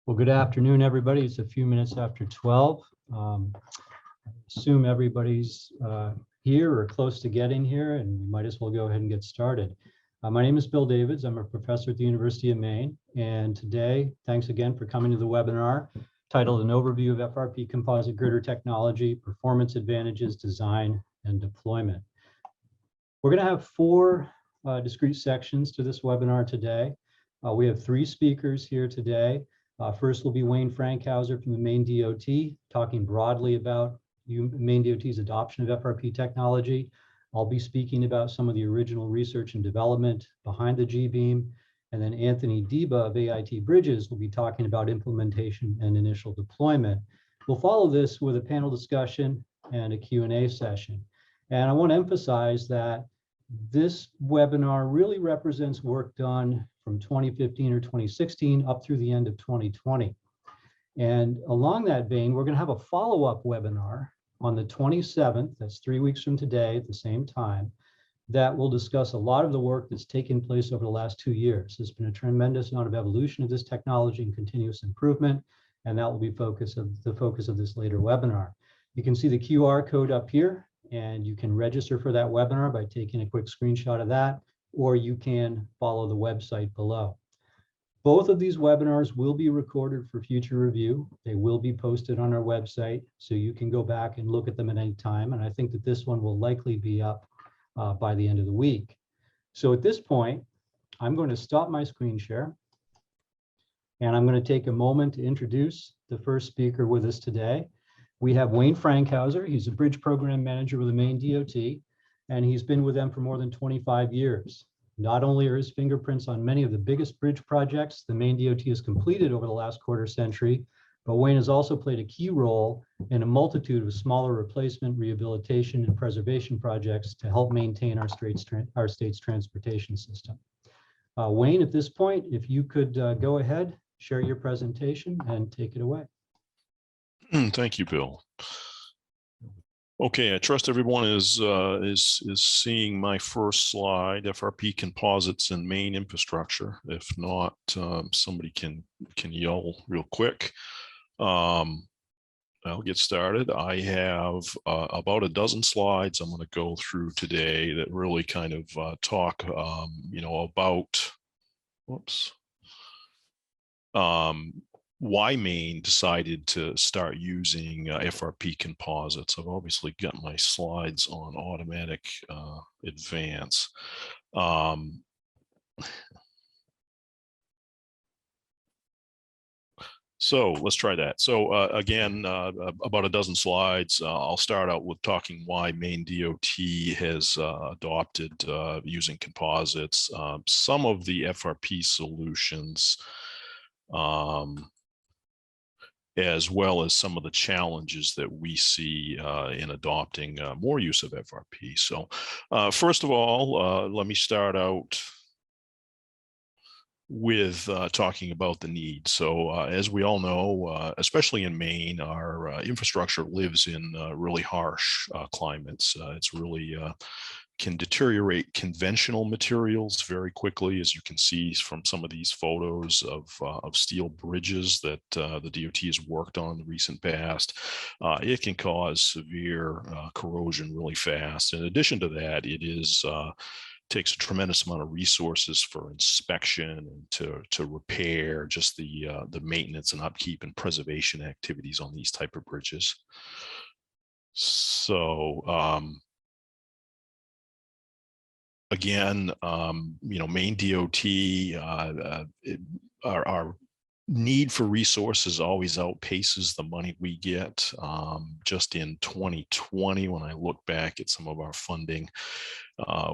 Well, good afternoon, everybody. It's a few minutes after 12. I assume everybody's here or close to getting here, and we might as well go ahead and get started. My name is Bill Davids. I'm a professor at the University of Maine. And today, thanks again for coming to the webinar titled An Overview of FRP Composite Girder Technology, Performance Advantages, Design, and Deployment. We're going to have four discrete sections to this webinar today. We have three speakers here today. First will be Wayne Frankhauser from the Maine DOT, talking broadly about Maine DOT's adoption of FRP technology. I'll be speaking about some of the original research and development behind the G-beam. And then Anthony Deba of AIT Bridges will be talking about implementation and initial deployment. We'll follow this with a panel discussion and a Q&A session. And I want to emphasize that this webinar really represents work done from 2015 or 2016 up through the end of 2020. And along that vein, we're going to have a follow-up webinar on the 27th, that's 3 weeks from today at the same time, that will discuss a lot of the work that's taken place over the last 2 years. There's been a tremendous amount of evolution of this technology and continuous improvement, and that will be the focus of this later webinar. You can see the QR code up here, and you can register for that webinar by taking a quick screenshot of that, or you can follow the website below. Both of these webinars will be recorded for future review. They will be posted on our website, so you can go back and look at them at any time. And I think that this one will likely be up by the end of the week. So at this point, I'm going to stop my screen share, and I'm going to take a moment to introduce the first speaker with us today. We have Wayne Frankhauser. He's a bridge program manager with the Maine DOT, and he's been with them for more than 25 years. Not only are his fingerprints on many of the biggest bridge projects the Maine DOT has completed over the last quarter century, but Wayne has also played a key role in a multitude of smaller replacement, rehabilitation, and preservation projects to help maintain our state's transportation system. Wayne, at this point, if you could go ahead, share your presentation and take it away. Thank you, Bill. Okay, I trust everyone is seeing my first slide, FRP composites and Maine infrastructure. If not, somebody can yell real quick. I'll get started. I have about a dozen slides I'm going to go through today that really kind of talk, about, why Maine decided to start using FRP composites. I've obviously got my slides on automatic advance. So let's try that. So again, about a dozen slides. I'll start out with talking why Maine DOT has adopted using composites. Some of the FRP solutions, as well as some of the challenges that we see in adopting more use of FRP. So first of all, let me start out with talking about the need. So as we all know, especially in Maine, our infrastructure lives in really harsh climates. It's really can deteriorate conventional materials very quickly, as you can see from some of these photos of steel bridges that the DOT has worked on in the recent past. It can cause severe corrosion really fast. In addition to that, it takes a tremendous amount of resources for inspection and to repair, just the maintenance and upkeep and preservation activities on these type of bridges. So again, Maine DOT, our need for resources always outpaces the money we get. Just in 2020, when I look back at some of our funding,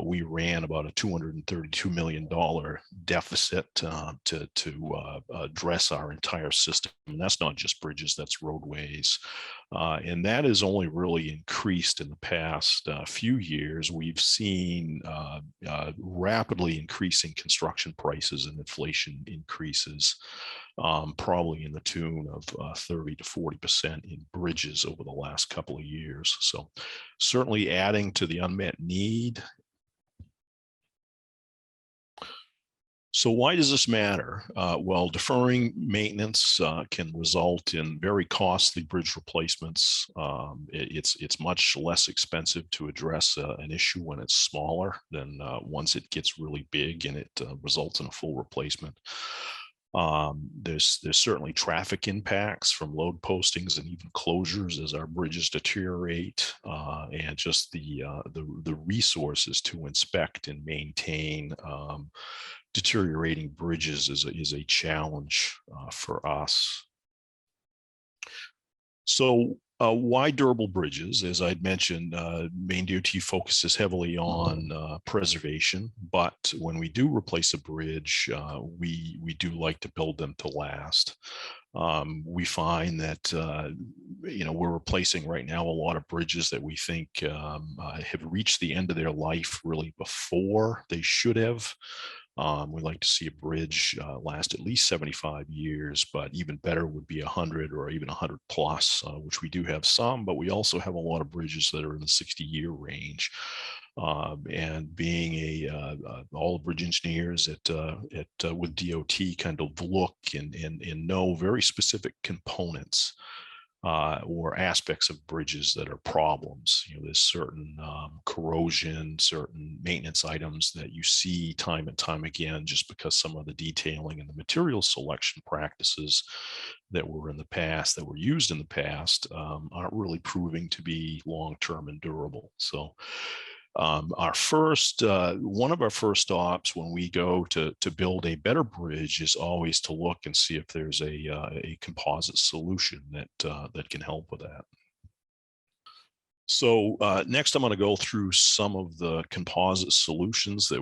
we ran about a $232 million deficit to address our entire system. And that's not just bridges, that's roadways. And that has only really increased in the past few years. We've seen rapidly increasing construction prices and inflation increases, probably in the tune of 30 to 40% in bridges over the last couple of years. So certainly adding to the unmet need. So why does this matter? Well, deferring maintenance can result in very costly bridge replacements. It's much less expensive to address an issue when it's smaller than once it gets really big and it results in a full replacement. There's certainly traffic impacts from load postings and even closures as our bridges deteriorate, and just the resources to inspect and maintain deteriorating bridges is a challenge for us. So why durable bridges? As I'd mentioned, Maine DOT focuses heavily on preservation, but when we do replace a bridge, we do like to build them to last. We find that we're replacing right now a lot of bridges that we think have reached the end of their life really before they should have. We like to see a bridge last at least 75 years, but even better would be 100 or even 100 plus, which we do have some, but we also have a lot of bridges that are in the 60-year range. And being all the bridge engineers with DOT kind of look and know very specific components or aspects of bridges that are problems. There's certain corrosion, certain maintenance items that you see time and time again, just because some of the detailing and the material selection practices that were used in the past aren't really proving to be long-term and durable. So one of our first stops when we go to build a better bridge is always to look and see if there's a composite solution that can help with that. So next, I'm going to go through some of the composite solutions that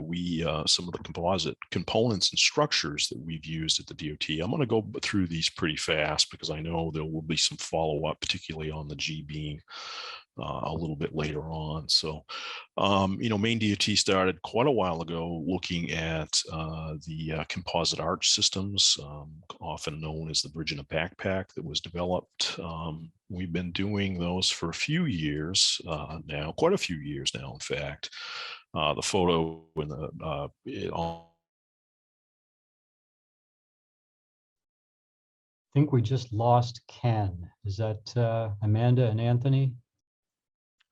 some of the composite components and structures that we've used at the DOT. I'm going to go through these pretty fast because I know there will be some follow-up, particularly on the G-beam a little bit later on. So, Maine DOT started quite a while ago looking at the composite arch systems, often known as the bridge in a backpack, that was developed. We've been doing those for a few years now, quite a few years now, in fact. The photo in the I think we just lost Ken. Is that Amanda and Anthony?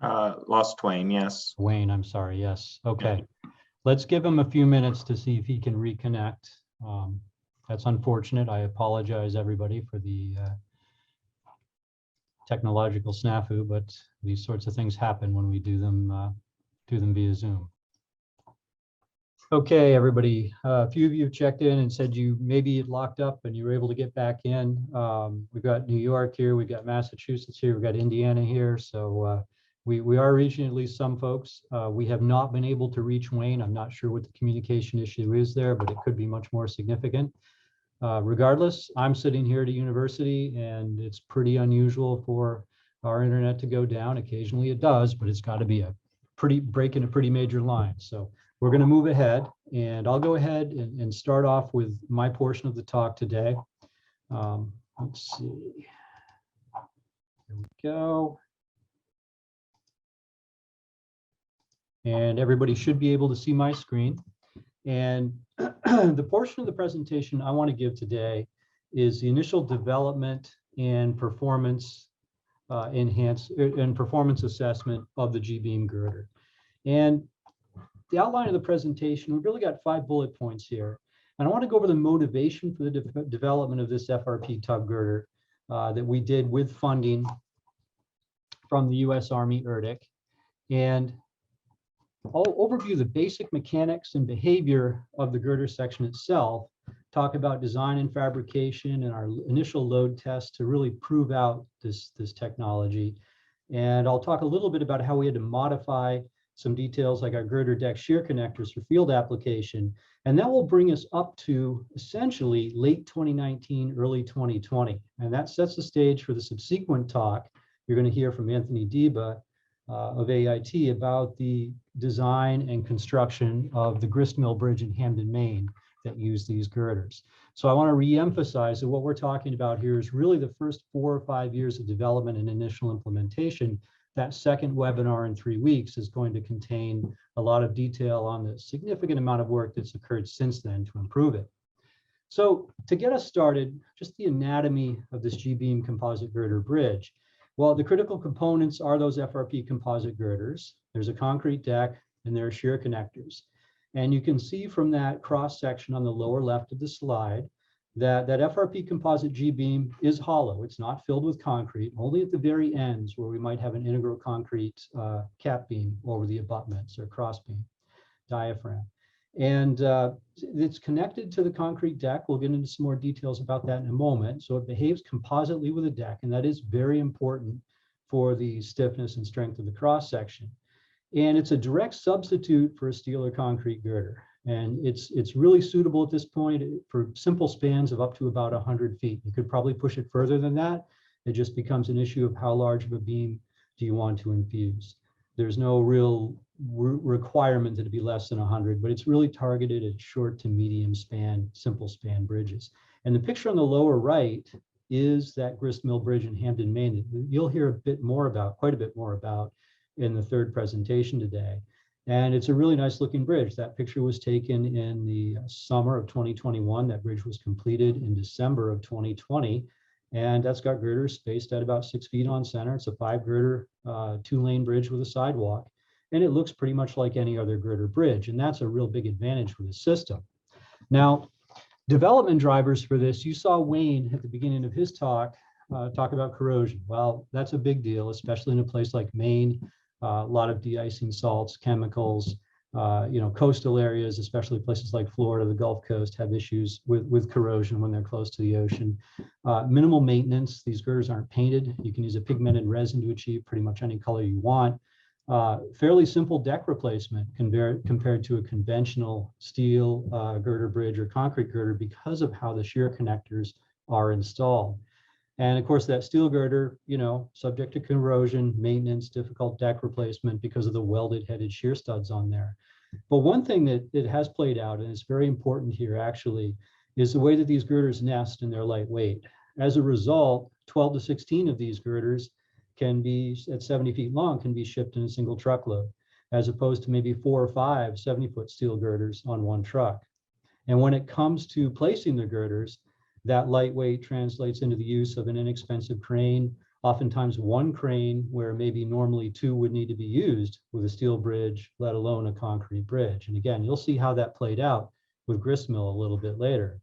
Lost Twain, yes. Wayne, I'm sorry, yes. Okay. Let's give him a few minutes to see if he can reconnect. That's unfortunate. I apologize, everybody, for the technological snafu, but these sorts of things happen when we do them via Zoom. Okay, everybody, a few of you checked in and said you maybe it locked up and you were able to get back in. We've got New York here, we've got Massachusetts here, we've got Indiana here. So we are reaching at least some folks. We have not been able to reach Wayne. I'm not sure what the communication issue is there, but it could be much more significant. Regardless, I'm sitting here at a university and it's pretty unusual for our internet to go down. Occasionally it does, but it's got to be breaking a pretty major line. So we're going to move ahead, and I'll go ahead and start off with my portion of the talk today. Let's see. Here we go. And everybody should be able to see my screen. And the portion of the presentation I want to give today is the initial development and performance performance assessment of the G-beam girder. And the outline of the presentation, we've really got 5 bullet points here. And I want to go over the motivation for the development of this FRP tub girder that we did with funding from the U.S. Army ERDIC. And I'll overview the basic mechanics and behavior of the girder section itself, talk about design and fabrication and our initial load test to really prove out this technology. And I'll talk a little bit about how we had to modify some details like our girder deck shear connectors for field application. And that will bring us up to essentially late 2019, early 2020. And that sets the stage for the subsequent talk. You're going to hear from Anthony Deba of AIT about the design and construction of the Gristmill Bridge in Hamden, Maine that use these girders. So I want to re-emphasize that what we're talking about here is really the first 4 or 5 years of development and initial implementation that second webinar in 3 weeks is going to contain a lot of detail on the significant amount of work that's occurred since then to improve it. So to get us started, just the anatomy of this G-beam composite girder bridge. Well, the critical components are those FRP composite girders. There's a concrete deck and there are shear connectors. And you can see from that cross section on the lower left of the slide that FRP composite G-beam is hollow. It's not filled with concrete, only at the very ends where we might have an integral concrete cap beam over the abutments or cross beam diaphragm. And it's connected to the concrete deck. We'll get into some more details about that in a moment. So it behaves compositely with a deck, and that is very important for the stiffness and strength of the cross section. And it's a direct substitute for a steel or concrete girder. And it's really suitable at this point for simple spans of up to about 100 feet. You could probably push it further than that. It just becomes an issue of how large of a beam do you want to infuse. There's no real requirement that it be less than 100, but it's really targeted at short to medium span, simple span bridges. And the picture on the lower right is that Gristmill Bridge in Hamden, Maine. You'll hear a bit more about, quite a bit more about in the third presentation today. And it's a really nice looking bridge. That picture was taken in the summer of 2021. That bridge was completed in December of 2020. And that's got girders spaced at about 6 feet on center. It's a 5 girder, 2-lane bridge with a sidewalk. And it looks pretty much like any other girder bridge. And that's a real big advantage for the system. Now, development drivers for this, you saw Wayne at the beginning of his talk about corrosion. Well, that's a big deal, especially in a place like Maine. A lot of de-icing salts, chemicals, coastal areas, especially places like Florida, the Gulf Coast, have issues with corrosion when they're close to the ocean. Minimal maintenance. These girders aren't painted. You can use a pigmented resin to achieve pretty much any color you want. Fairly simple deck replacement compared to a conventional steel girder bridge or concrete girder because of how the shear connectors are installed. And of course, that steel girder, subject to corrosion, maintenance, difficult deck replacement because of the welded headed shear studs on there. But one thing that it has played out, and it's very important here actually, is the way that these girders nest and they're lightweight. As a result, 12 to 16 of these girders can be, at 70 feet long, can be shipped in a single truckload, as opposed to maybe 4 or 5 70-foot steel girders on one truck. And when it comes to placing the girders, that lightweight translates into the use of an inexpensive crane, oftentimes one crane where maybe normally 2 would need to be used with a steel bridge, let alone a concrete bridge. And again, you'll see how that played out with Gristmill a little bit later.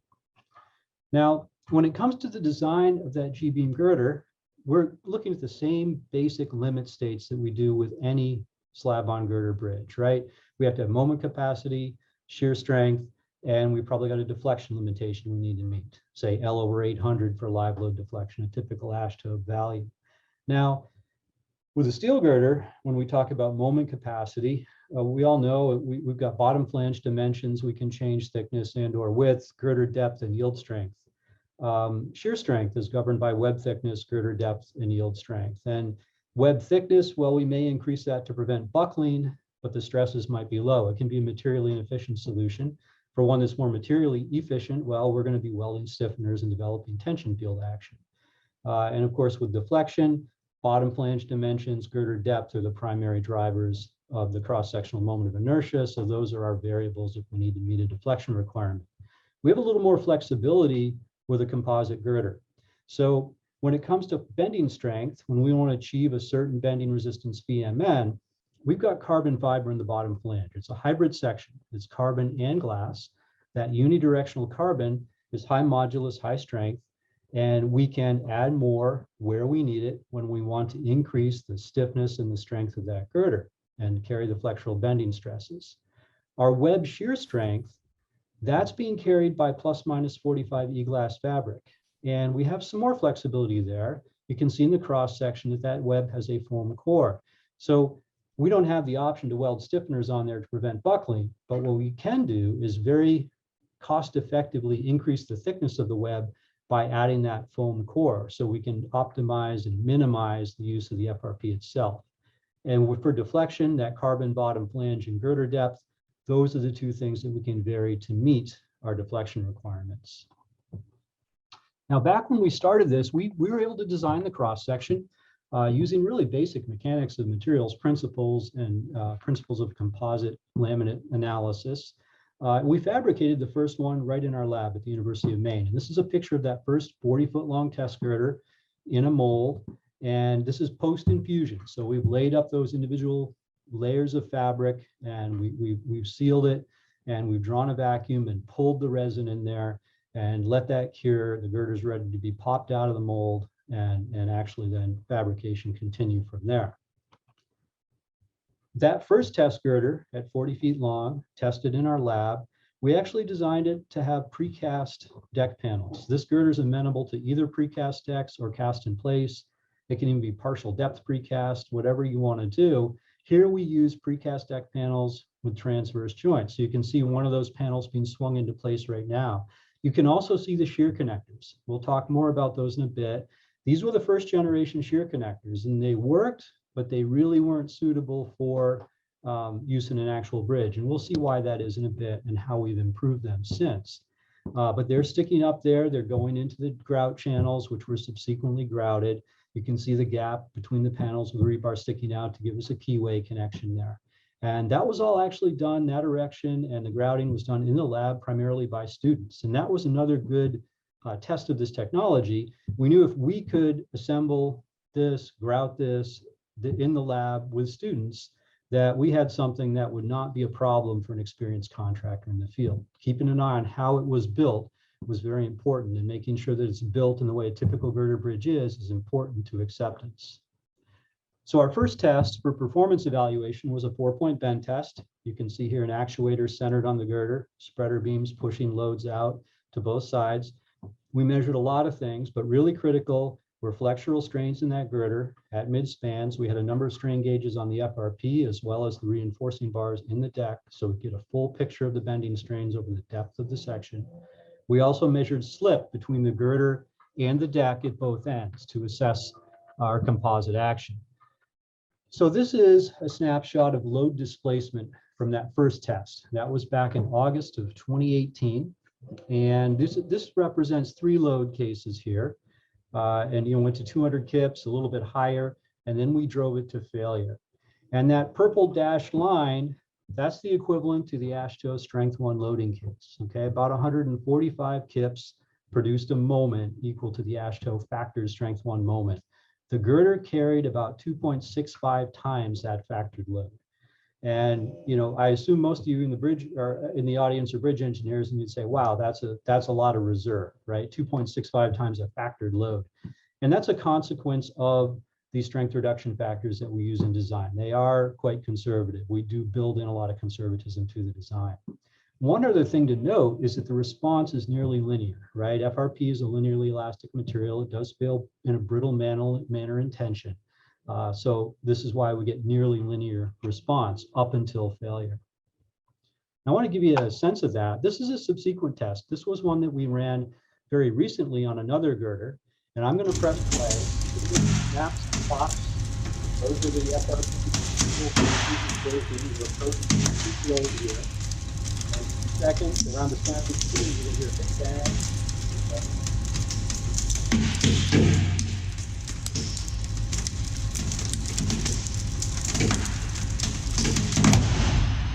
Now, when it comes to the design of that G-beam girder, we're looking at the same basic limit states that we do with any slab-on girder bridge, right? We have to have moment capacity, shear strength, and we probably got a deflection limitation we need to meet, say L over 800 for live load deflection, a typical ASHTO value. Now, with a steel girder, when we talk about moment capacity, we all know we've got bottom flange dimensions. We can change thickness and or width, girder depth, and yield strength. Shear strength is governed by web thickness, girder depth, and yield strength. And web thickness, well, we may increase that to prevent buckling, but the stresses might be low. It can be a materially inefficient solution. For one that's more materially efficient, well, we're going to be welding stiffeners and developing tension field action. And of course, with deflection, bottom flange dimensions, girder depth are the primary drivers of the cross-sectional moment of inertia. So those are our variables if we need to meet a deflection requirement. We have a little more flexibility with a composite girder. So when it comes to bending strength, when we want to achieve a certain bending resistance VMN, we've got carbon fiber in the bottom flange. It's a hybrid section. It's carbon and glass. That unidirectional carbon is high modulus, high strength, and we can add more where we need it when we want to increase the stiffness and the strength of that girder and carry the flexural bending stresses. Our web shear strength, that's being carried by plus minus 45 E-glass fabric. And we have some more flexibility there. You can see in the cross section that that web has a foam core. So we don't have the option to weld stiffeners on there to prevent buckling, but what we can do is very cost effectively increase the thickness of the web by adding that foam core. So we can optimize and minimize the use of the FRP itself. And for deflection, that carbon bottom flange and girder depth, those are the 2 things that we can vary to meet our deflection requirements. Now, back when we started this, we were able to design the cross section using really basic mechanics of materials principles and principles of composite laminate analysis. We fabricated the first one right in our lab at the University of Maine. And this is a picture of that first 40-foot long test girder in a mold. And this is post-infusion. So we've laid up those individual layers of fabric, and we've sealed it, and we've drawn a vacuum and pulled the resin in there and let that cure. The girder's ready to be popped out of the mold, and actually then fabrication continue from there. That first test girder at 40 feet long, tested in our lab, we actually designed it to have precast deck panels. This girder is amenable to either precast decks or cast in place. It can even be partial depth precast, whatever you want to do. Here we use precast deck panels with transverse joints. So you can see one of those panels being swung into place right now. You can also see the shear connectors. We'll talk more about those in a bit. These were the first generation shear connectors, and they worked, but they really weren't suitable for use in an actual bridge. And we'll see why that is in a bit and how we've improved them since. But they're sticking up there. They're going into the grout channels, which were subsequently grouted. You can see the gap between the panels with the rebar sticking out to give us a keyway connection there. And that was all actually done, that erection and the grouting was done in the lab primarily by students. And that was another good test of this technology. We knew if we could assemble this, grout this in the lab with students, that we had something that would not be a problem for an experienced contractor in the field. Keeping an eye on how it was built was very important, and making sure that it's built in the way a typical girder bridge is important to acceptance. So our first test for performance evaluation was a 4-point bend test. You can see here an actuator centered on the girder, spreader beams pushing loads out to both sides. We measured a lot of things, but really critical were flexural strains in that girder at mid spans. We had a number of strain gauges on the FRP as well as the reinforcing bars in the deck, so we get a full picture of the bending strains over the depth of the section. We also measured slip between the girder and the deck at both ends to assess our composite action. So this is a snapshot of load displacement from that first test. That was back in August of 2018. And this represents 3 load cases here. And went to 200 kips, a little bit higher, and then we drove it to failure. And that purple dashed line, that's the equivalent to the AASHTO Strength 1 loading case. Okay, about 145 kips produced a moment equal to the AASHTO factored Strength 1 moment. The girder carried about 2.65 times that factored load. And I assume most of you in the bridge or in the audience are bridge engineers, and you'd say, wow, that's a lot of reserve, right? 2.65 times a factored load. And that's a consequence of these strength reduction factors that we use in design. They are quite conservative. We do build in a lot of conservatism to the design. One other thing to note is that the response is nearly linear, right? FRP is a linearly elastic material. It does fail in a brittle manner in tension. So this is why we get nearly linear response up until failure. I want to give you a sense of that. This is a subsequent test. This was one that we ran very recently on another girder. And I'm going to press play. Snaps, pops. Those are the FRP load here. And seconds around the snapping speed, you'll hear a big bang.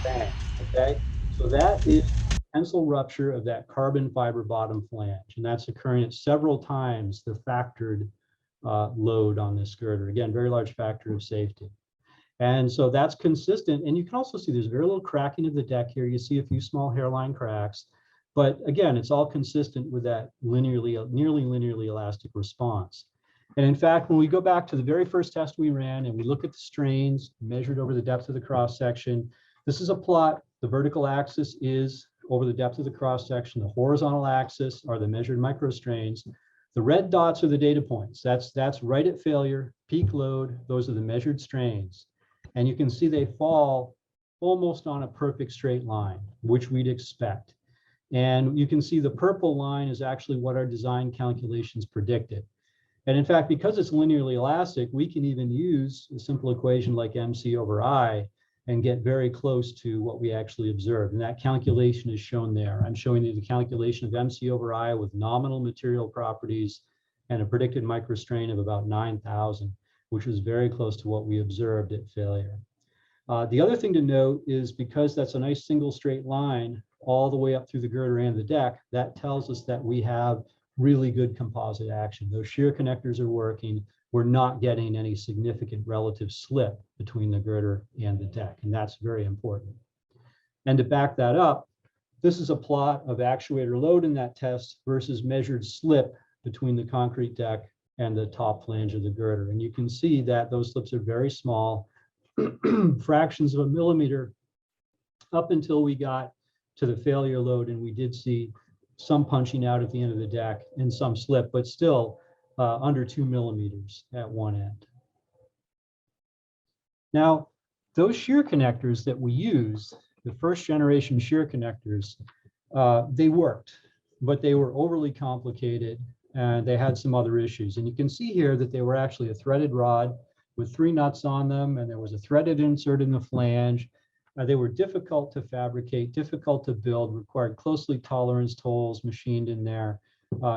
Bang. Okay, so that is tensile rupture of that carbon fiber bottom flange, and that's occurring at several times the factored load on this girder. Again, very large factor of safety. And so that's consistent. And you can also see there's very little cracking of the deck here. You see a few small hairline cracks, but again, it's all consistent with that nearly linearly elastic response. And in fact, when we go back to the very first test we ran and we look at the strains measured over the depth of the cross section, this is a plot. The vertical axis is over the depth of the cross section. The horizontal axis are the measured microstrains. The red dots are the data points. That's right at failure, peak load. Those are the measured strains. And you can see they fall almost on a perfect straight line, which we'd expect. And you can see the purple line is actually what our design calculations predicted. And in fact, because it's linearly elastic, we can even use a simple equation like MC over I and get very close to what we actually observed. And that calculation is shown there. I'm showing you the calculation of MC over I with nominal material properties and a predicted microstrain of about 9,000. which was very close to what we observed at failure. The other thing to note is because that's a nice single straight line all the way up through the girder and the deck, that tells us that we have really good composite action. Those shear connectors are working. We're not getting any significant relative slip between the girder and the deck, and that's very important. And to back that up, this is a plot of actuator load in that test versus measured slip between the concrete deck and the top flange of the girder. And you can see that those slips are very small, fractions of a millimeter, up until we got to the failure load, and we did see some punching out at the end of the deck and some slip, but still under 2 millimeters at one end. Now, those shear connectors that we used, the first generation shear connectors, they worked, but they were overly complicated and they had some other issues. And you can see here that they were actually a threaded rod with 3 nuts on them, and there was a threaded insert in the flange. They were difficult to fabricate, difficult to build, required closely toleranced holes machined in there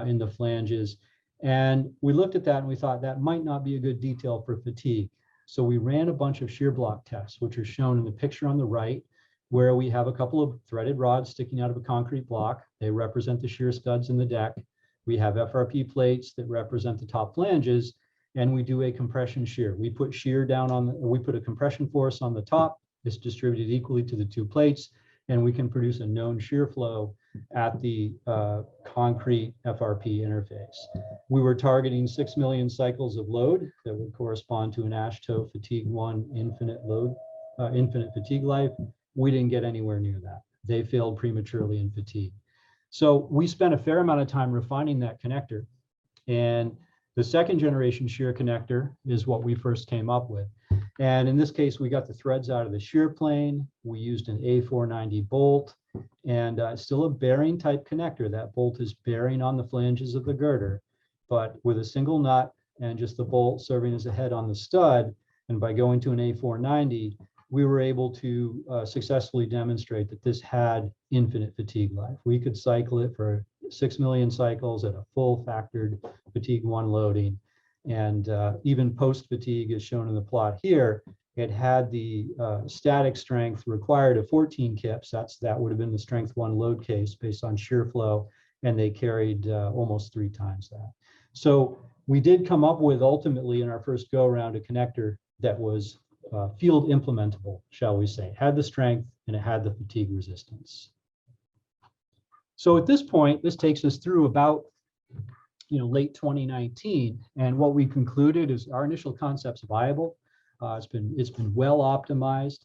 in the flanges. And we looked at that and we thought that might not be a good detail for fatigue. So we ran a bunch of shear block tests, which are shown in the picture on the right, where we have a couple of threaded rods sticking out of a concrete block. They represent the shear studs in the deck. We have FRP plates that represent the top flanges, and we do a compression shear. We put shear down on we put a compression force on the top. It's distributed equally to the 2 plates, and we can produce a known shear flow at the concrete FRP interface. We were targeting 6 million cycles of load that would correspond to an AASHTO fatigue 1 infinite load, infinite fatigue life. We didn't get anywhere near that. They failed prematurely in fatigue. So we spent a fair amount of time refining that connector. And the second generation shear connector is what we first came up with. And in this case, we got the threads out of the shear plane. We used an A490 bolt, and still a bearing type connector. That bolt is bearing on the flanges of the girder, but with a single nut and just the bolt serving as a head on the stud. And by going to an A490, we were able to successfully demonstrate that this had infinite fatigue life. We could cycle it for 6 million cycles at a full factored fatigue 1 loading. And even post-fatigue, as shown in the plot here, it had the static strength required of 14 kips. That would have been the strength 1 load case based on shear flow, and they carried almost 3 times that. So we did come up with, ultimately, in our first go-around, a connector that was field implementable, shall we say. It had the strength and it had the fatigue resistance. So at this point, this takes us through about late 2019, and what we concluded is our initial concept's viable. It's been well optimized.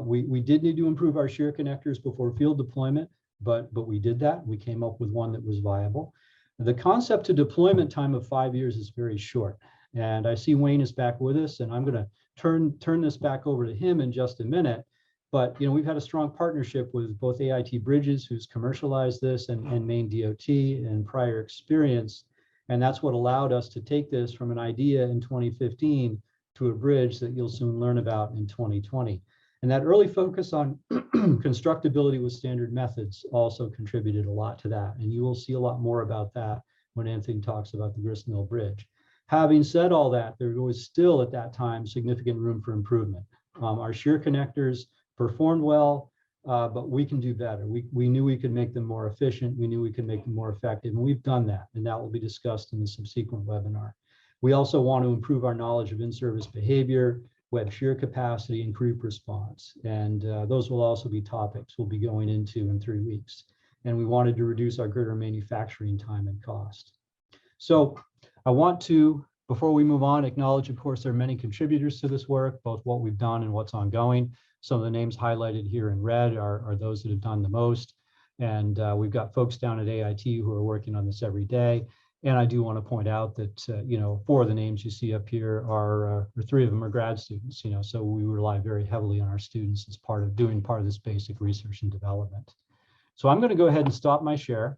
We did need to improve our shear connectors before field deployment, but we did that. We came up with one that was viable. The concept to deployment time of 5 years is very short, and I see Wayne is back with us, and I'm going to turn this back over to him in just a minute. But we've had a strong partnership with both AIT Bridges, who's commercialized this, and Maine DOT and prior experience. And that's what allowed us to take this from an idea in 2015 to a bridge that you'll soon learn about in 2020. And that early focus on constructability with standard methods also contributed a lot to that. And you will see a lot more about that when Anthony talks about the Gristmill Bridge. Having said all that, there was still at that time significant room for improvement. Our shear connectors performed well, but we can do better. We knew we could make them more efficient. We knew we could make them more effective, and we've done that, and that will be discussed in the subsequent webinar. We also want to improve our knowledge of in-service behavior, web shear capacity, and creep response, and those will also be topics we'll be going into in 3 weeks. And we wanted to reduce our girder manufacturing time and cost. So I want to, before we move on, acknowledge, of course, there are many contributors to this work, both what we've done and what's ongoing. Some of the names highlighted here in red are those that have done the most. And we've got folks down at AIT who are working on this every day. And I do want to point out that, 4 of the names you see up here are, or 3 of them are grad students, so we rely very heavily on our students as part of this basic research and development. So I'm going to go ahead and stop my share.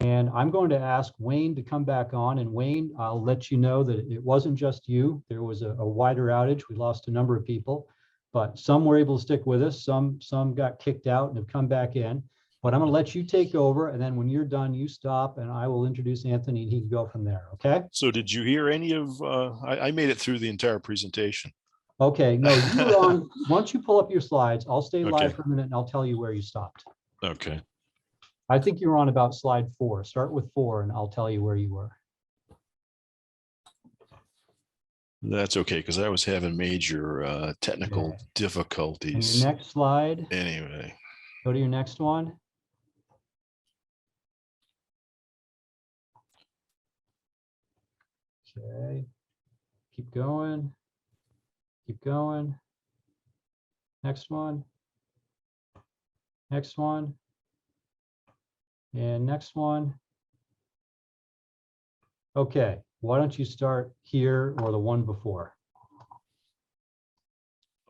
And I'm going to ask Wayne to come back on. And Wayne, I'll let you know that it wasn't just you. There was a wider outage. We lost a number of people, but some were able to stick with us. Some got kicked out and have come back in. But I'm going to let you take over, and then when you're done, you stop, and I will introduce Anthony, and he can go from there. Okay? So did you hear any of, I made it through the entire presentation. Okay. No, you were on. Once you pull up your slides, I'll stay live Okay. for a minute, and I'll tell you where you stopped. Okay. I think you're on about slide 4. Start with 4, and I'll tell you where you were. That's okay, because I was having major technical Okay. And difficulties. your next slide. Anyway. Go to your next one. Okay. Keep going. Keep going. Next one. Next one. And next one. Okay. Why don't you start here or the one before?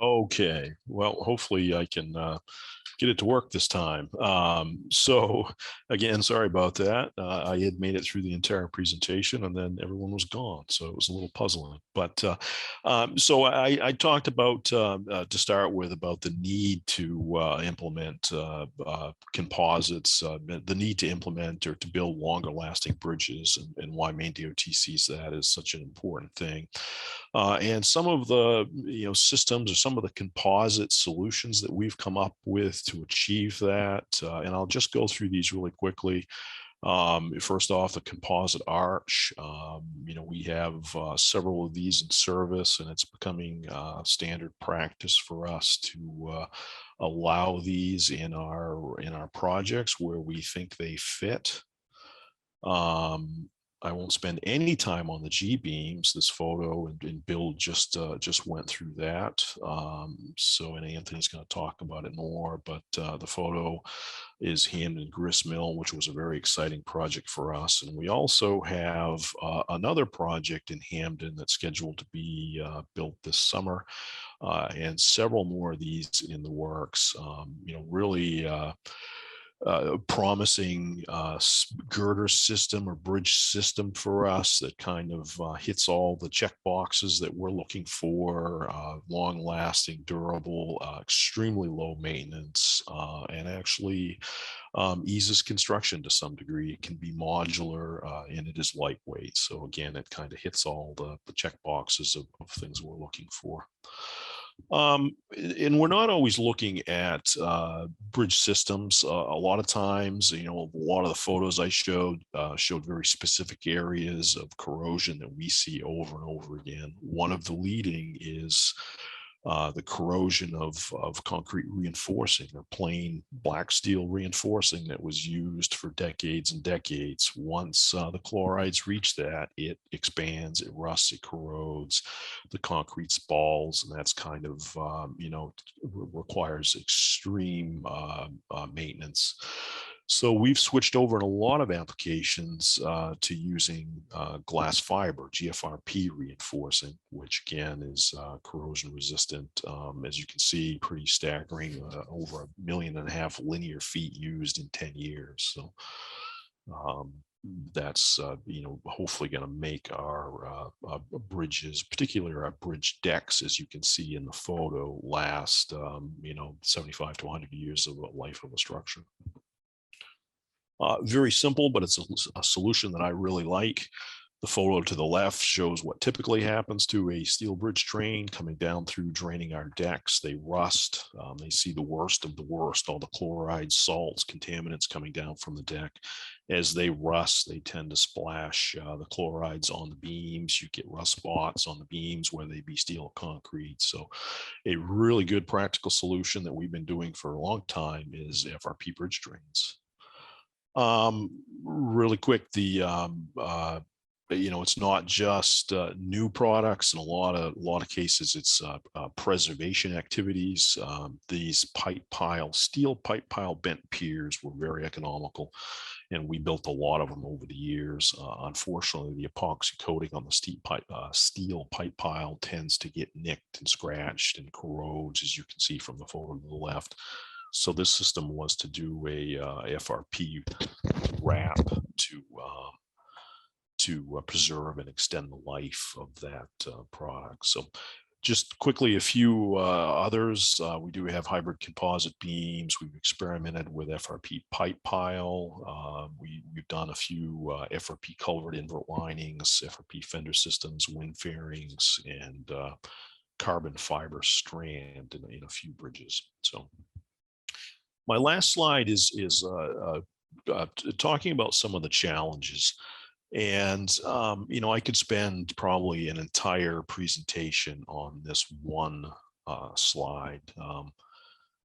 Okay. Well, hopefully I can get it to work this time. So again, sorry about that. I had made it through the entire presentation and then everyone was gone. So it was a little puzzling. But so I talked about, to start with, about the need to implement composites, the need to implement or to build longer lasting bridges, and why Maine DOT sees that as such an important thing. And some of the systems or some of the composite solutions that we've come up with to achieve that. And I'll just go through these really quickly. First off, the composite arch. We have several of these in service, and it's becoming standard practice for us to allow these in our projects where we think they fit. I won't spend any time on the G-beams, this photo, and Bill just went through that. And Anthony's going to talk about it more, but the photo is Hamden and Gristmill, which was a very exciting project for us. And we also have another project in Hamden that's scheduled to be built this summer, and several more of these in the works. Really promising girder system or bridge system for us that kind of hits all the check boxes that we're looking for: long lasting, durable, extremely low maintenance, and actually eases construction to some degree. It can be modular, and it is lightweight. So again, it kind of hits all the check boxes of things we're looking for. And we're not always looking at bridge systems. A lot of times, a lot of the photos I showed very specific areas of corrosion that we see over and over again. One of the leading is the corrosion of concrete reinforcing, or plain black steel reinforcing that was used for decades and decades. Once the chlorides reach that, it expands, it rusts, it corrodes, the concrete spalls, and that's kind of, requires extreme maintenance. So we've switched over in a lot of applications to using glass fiber, GFRP reinforcing, which again is corrosion resistant. As you can see, pretty staggering, over 1.5 million linear feet used in 10 years. So that's hopefully going to make our bridges, particularly our bridge decks, as you can see in the photo, last 75 to 100 years of the life of a structure. Very simple, but it's a solution that I really like. The photo to the left shows what typically happens to a steel bridge train coming down through, draining our decks. They rust. They see the worst of the worst, all the chlorides, salts, contaminants coming down from the deck. As they rust, they tend to splash the chlorides on the beams. You get rust spots on the beams, whether they be steel or concrete. So a really good practical solution that we've been doing for a long time is FRP bridge drains. Really quick, it's not just new products. In a lot of cases, it's preservation activities. These steel pipe pile bent piers were very economical, and we built a lot of them over the years. Unfortunately, the epoxy coating on the steel pipe pile tends to get nicked and scratched and corrodes, as you can see from the photo to the left. So this system was to do a FRP wrap to preserve and extend the life of that product. So Just quickly, a few others. We do have hybrid composite beams. We've experimented with FRP pipe pile. We've done a few FRP culvert invert linings, FRP fender systems, wind fairings, and carbon fiber strand in a few bridges. So my last slide is talking about some of the challenges. And, I could spend probably an entire presentation on this one slide,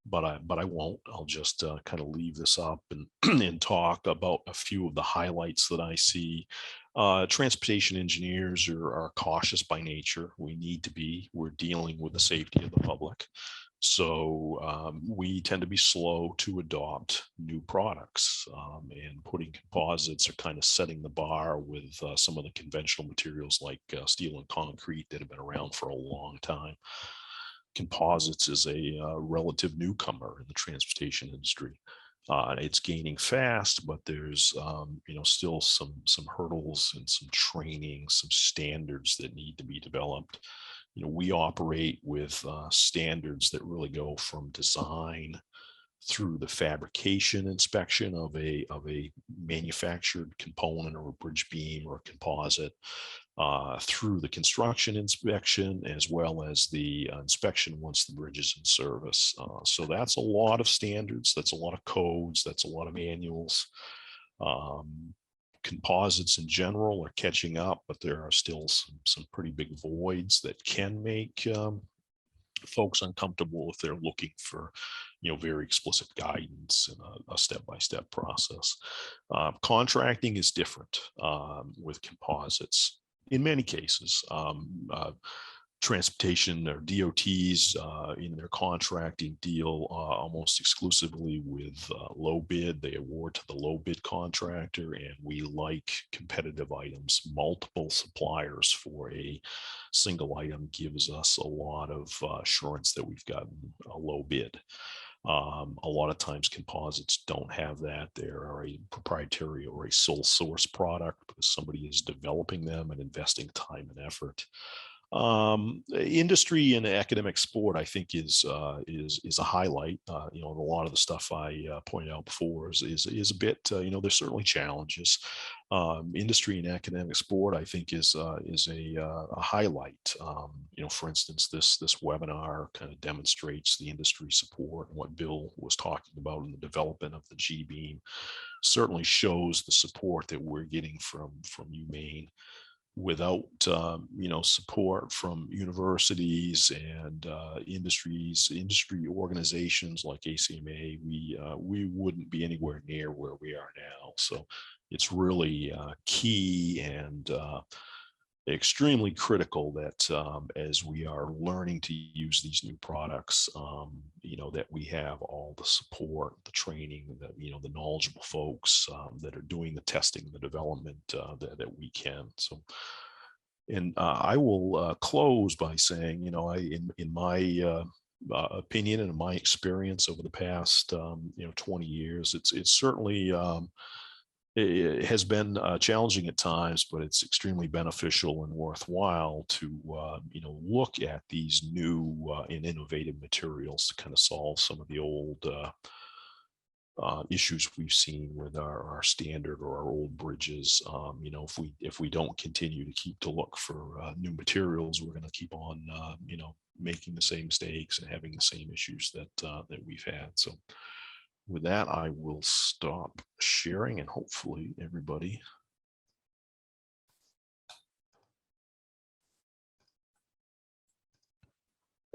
but I won't. I'll just kind of leave this up and, and talk about a few of the highlights that I see. Transportation engineers are cautious by nature. We need to be. We're dealing with the safety of the public. So we tend to be slow to adopt new products, and putting composites are kind of setting the bar with some of the conventional materials like steel and concrete that have been around for a long time. Composites is a relative newcomer in the transportation industry. It's gaining fast, but there's still some hurdles and some training, some standards that need to be developed. We operate with standards that really go from design through the fabrication inspection of a manufactured component or a bridge beam or a composite, through the construction inspection, as well as the inspection once the bridge is in service. So that's a lot of standards, that's a lot of codes, that's a lot of manuals. Composites in general are catching up, but there are still some pretty big voids that can make folks uncomfortable if they're looking for very explicit guidance and a step-by-step process. Contracting is different with composites in many cases. Transportation or DOTs in their contracting deal almost exclusively with low bid. They award to the low bid contractor, and we like competitive items. Multiple suppliers for a single item gives us a lot of assurance that we've gotten a low bid. A lot of times composites don't have that. They are a proprietary or a sole source product because somebody is developing them and investing time and effort. Industry and academic sport, I think, is a highlight. A lot of the stuff I pointed out before is a bit. There's certainly challenges. Industry and academic sport, I think, is a highlight. For instance, this webinar kind of demonstrates the industry support, and what Bill was talking about in the development of the G-beam certainly shows the support that we're getting from UMaine. Without support from universities and industry organizations like ACMA, we wouldn't be anywhere near where we are now. So it's really key and extremely critical that as we are learning to use these new products, that we have all the support, the training, the knowledgeable folks that are doing the testing, the development that we can. So, and I will close by saying, in my opinion and in my experience over the past 20 years, it's certainly it has been challenging at times, but it's extremely beneficial and worthwhile to look at these new and innovative materials to kind of solve some of the old issues we've seen with our standard or our old bridges. If we don't continue to keep to look for new materials, we're going to keep on making the same mistakes and having the same issues that we've had. So with that, I will stop sharing, and hopefully everybody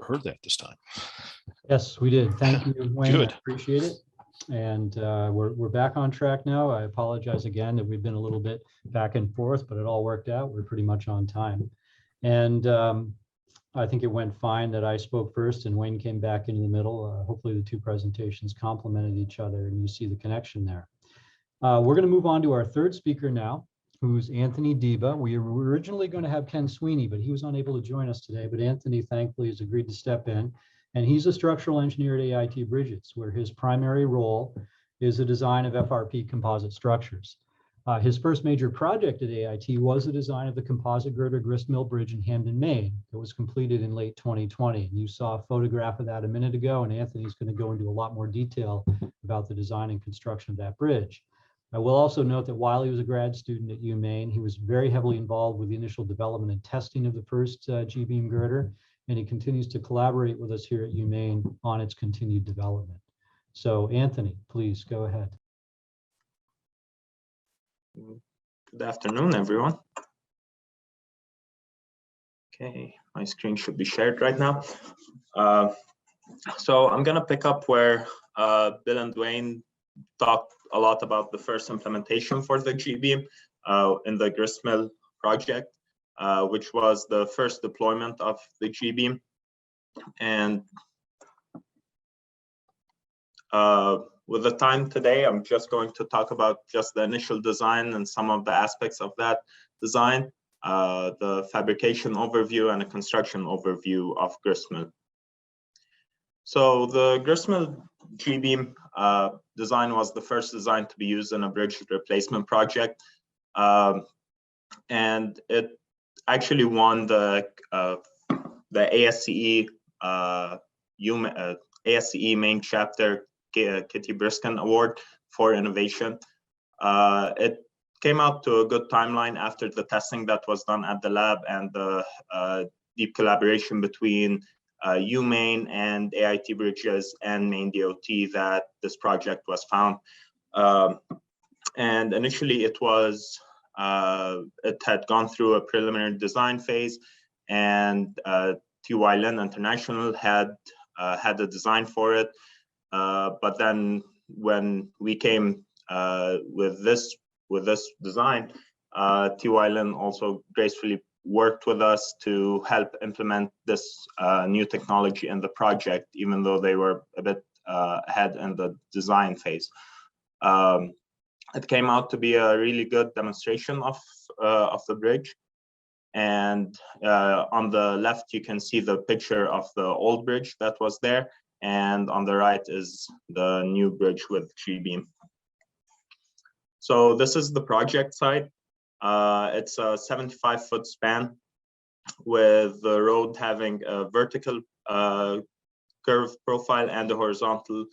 heard that this time. Yes, we did. Thank you, Wayne. Good. I appreciate it. And we're back on track now. I apologize again that we've been a little bit back and forth, but it all worked out. We're pretty much on time. And I think it went fine that I spoke first and Wayne came back into the middle. Hopefully the two presentations complemented each other and you see the connection there. We're going to move on to our third speaker now, who's Anthony Deba. We were originally going to have Ken Sweeney, but he was unable to join us today. But Anthony, thankfully, has agreed to step in. And he's a structural engineer at AIT Bridges, where his primary role is the design of FRP composite structures. His first major project at AIT was the design of the composite girder Gristmill Bridge in Hamden, Maine. It was completed in late 2020. You saw a photograph of that a minute ago, and Anthony's going to go into a lot more detail about the design and construction of that bridge. I will also note that while he was a grad student at UMaine, he was very heavily involved with the initial development and testing of the first G-beam girder, and he continues to collaborate with us here at UMaine on its continued development. So Anthony, please go ahead. Good afternoon, everyone. Okay, my screen should be shared right now. So I'm gonna pick up where Bill and Dwayne talked a lot about the first implementation for the G-beam in the Gristmill project, which was the first deployment of the G-beam. And with the time today, I'm just going to talk about just the initial design and some of the aspects of that design, the fabrication overview and a construction overview of Gristmill. So the Gristmill G-beam design was the first design to be used in a bridge replacement project. And it actually won the ASCE ASCE Maine Chapter Kitty Briskin Award for innovation. It came out to a good timeline after the testing that was done at the lab and the deep collaboration between UMaine and AIT Bridges and Maine DOT that this project was found. And initially it had gone through a preliminary design phase, and TY Lin International had a design for it. But then when we came with this design, TY Lin also gracefully worked with us to help implement this new technology in the project, even though they were a bit ahead in the design phase. It came out to be a really good demonstration of the bridge. And on the left, you can see the picture of the old bridge that was there. And on the right is the new bridge with G-beam. So this is the project site. It's a 75-foot span with the road having a vertical curve profile and a horizontal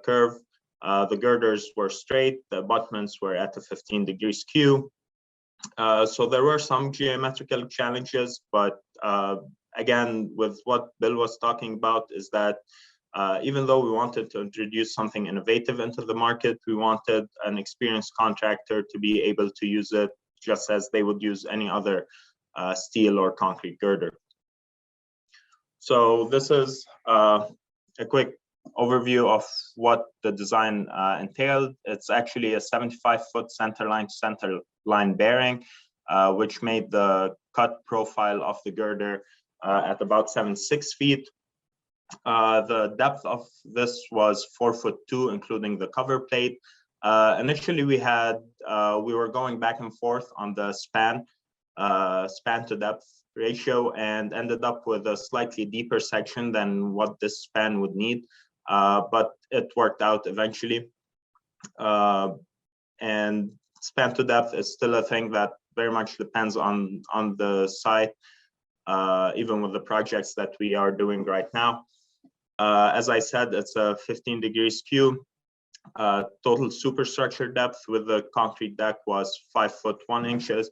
curve. The girders were straight, the abutments were at a 15-degree skew. So there were some geometrical challenges, but again, with what Bill was talking about is that even though we wanted to introduce something innovative into the market, we wanted an experienced contractor to be able to use it just as they would use any other steel or concrete girder. So this is a quick overview of what the design entailed. It's actually a 75-foot center line bearing, which made the cut profile of the girder at about 7.6 feet. The depth of this was 4'2", including the cover plate. Initially, we were going back and forth on the span to depth ratio, and ended up with a slightly deeper section than what this span would need. But it worked out eventually. And span to depth is still a thing that very much depends on the site, even with the projects that we are doing right now. As I said, it's a 15-degree skew. Total superstructure depth with the concrete deck was 5'1",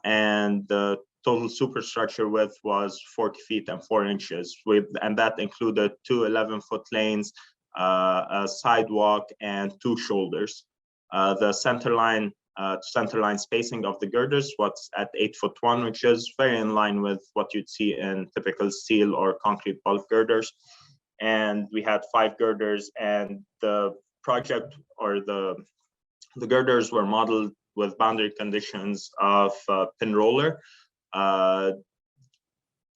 and the total superstructure width was 40 feet and 4 inches, and that included 2 11-foot lanes, a sidewalk, and 2 shoulders. The centerline spacing of the girders was at 8'1", which is very in line with what you'd see in typical steel or concrete bulk girders. And we had 5 girders, and the project or the girders were modeled with boundary conditions of pin roller,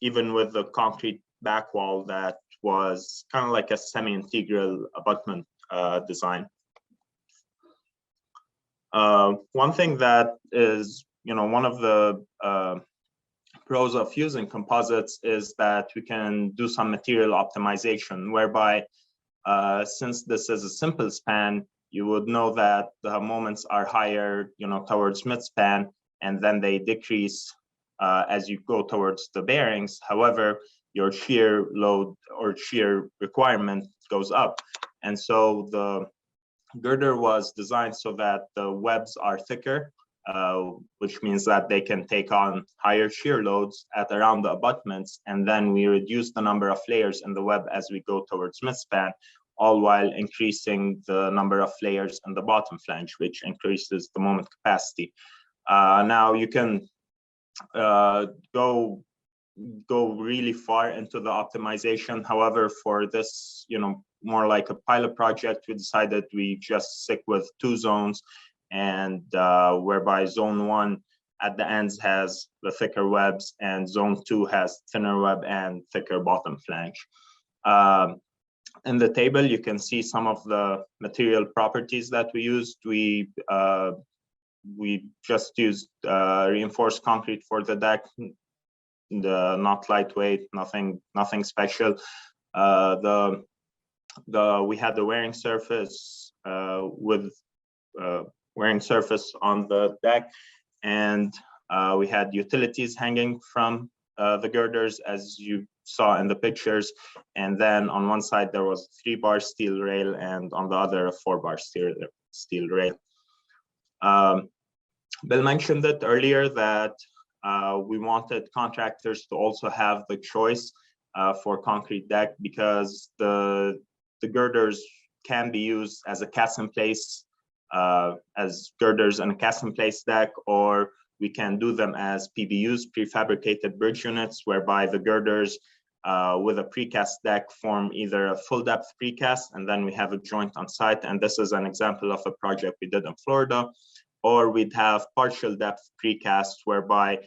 even with the concrete back wall that was kind of like a semi-integral abutment design. One thing that is, one of the pros of using composites is that we can do some material optimization, whereby since this is a simple span, you would know that the moments are higher, towards midspan, and then they decrease as you go towards the bearings. However, your shear load or shear requirement goes up. And so the girder was designed so that the webs are thicker, which means that they can take on higher shear loads at around the abutments. And then we reduce the number of layers in the web as we go towards midspan, all while increasing the number of layers in the bottom flange, which increases the moment capacity. Now you can go really far into the optimization. However, for this, more like a pilot project, we decided we just stick with 2 zones, and whereby zone 1 at the ends has the thicker webs, and zone 2 has thinner web and thicker bottom flange. In the table, you can see some of the material properties that we used. We just used reinforced concrete for the deck, not lightweight, nothing special. We had the wearing surface with wearing surface on the deck, and we had utilities hanging from the girders, as you saw in the pictures. And then on one side there was a 3-bar steel rail, and on the other a 4-bar steel rail. Bill mentioned it earlier that we wanted contractors to also have the choice for concrete deck, because the girders can be used as a cast-in-place, as girders and a cast-in-place deck, or we can do them as PBUs, prefabricated bridge units, whereby the girders with a precast deck form either a full depth precast, and then we have a joint on site. And this is an example of a project we did in Florida. Or we'd have partial depth precast, whereby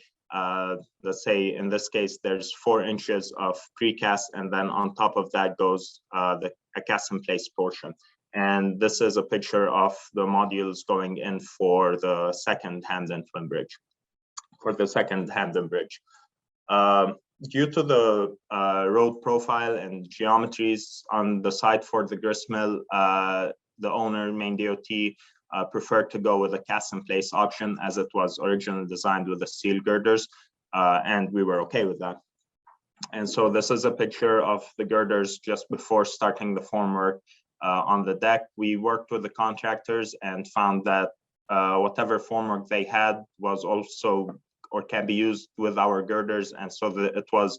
let's say in this case there's 4 inches of precast, and then on top of that goes a cast-in-place portion. And this is a picture of the modules going in for the second Hamden twin bridge. Due to the road profile and geometries on the site for the gristmill, the owner, Maine DOT, preferred to go with a cast-in-place option, as it was originally designed with the steel girders, and we were okay with that. And so this is a picture of the girders just before starting the formwork on the deck. We worked with the contractors and found that whatever formwork they had was also or can be used with our girders, and so that it was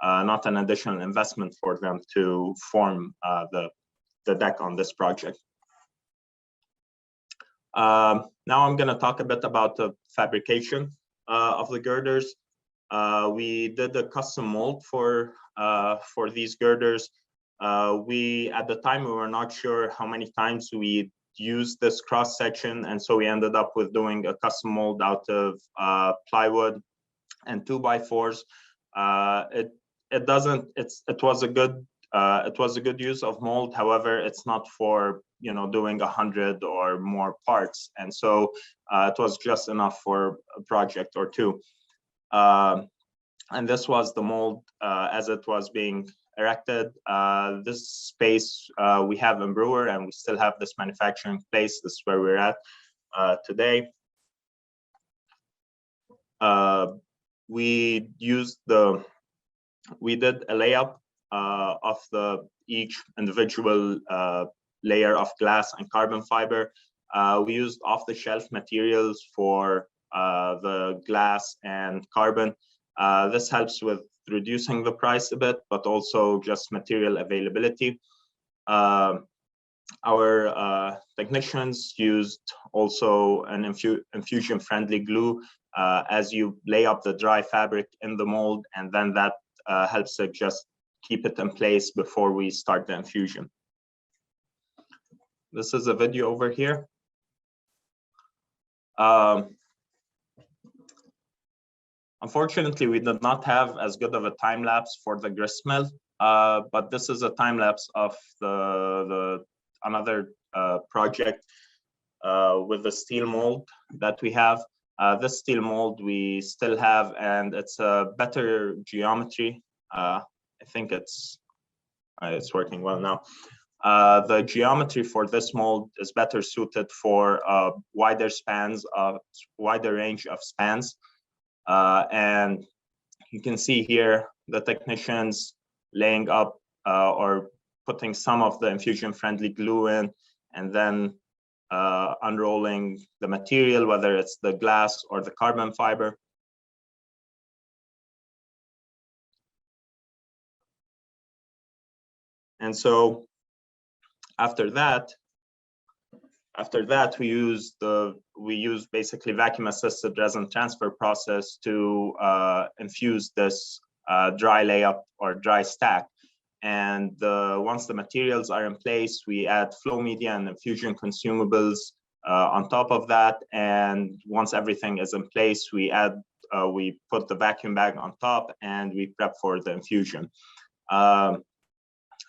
not an additional investment for them to form the deck on this project. Now I'm going to talk a bit about the fabrication of the girders. We did a custom mold for these girders. At the time, we were not sure how many times we used this cross section, and so we ended up with doing a custom mold out of plywood and 2x4s. It was a good use of mold. However, it's not for doing 100 or more parts, and so it was just enough for a project or 2. And this was the mold as it was being erected. This space we have in Brewer, and we still have this manufacturing place. This is where we're at today. We did a layup of each individual layer of glass and carbon fiber. We used off-the-shelf materials for the glass and carbon. This helps with reducing the price a bit, but also just material availability. Our technicians used also an infusion-friendly glue as you lay up the dry fabric in the mold, and then that helps it just keep it in place before we start the infusion. This is a video over here. Unfortunately, we did not have as good of a time lapse for the gristmill, but this is a time lapse of another project with the steel mold that we have. This steel mold we still have, and it's a better geometry. I think it's working well now. The geometry for this mold is better suited for wider range of spans. And you can see here the technicians laying up or putting some of the infusion-friendly glue in, and then unrolling the material, whether it's the glass or the carbon fiber. And so after that, we use basically vacuum-assisted resin transfer process to infuse this dry layup or dry stack. And once the materials are in place, we add flow media and infusion consumables on top of that. And once everything is in place, we put the vacuum bag on top and we prep for the infusion.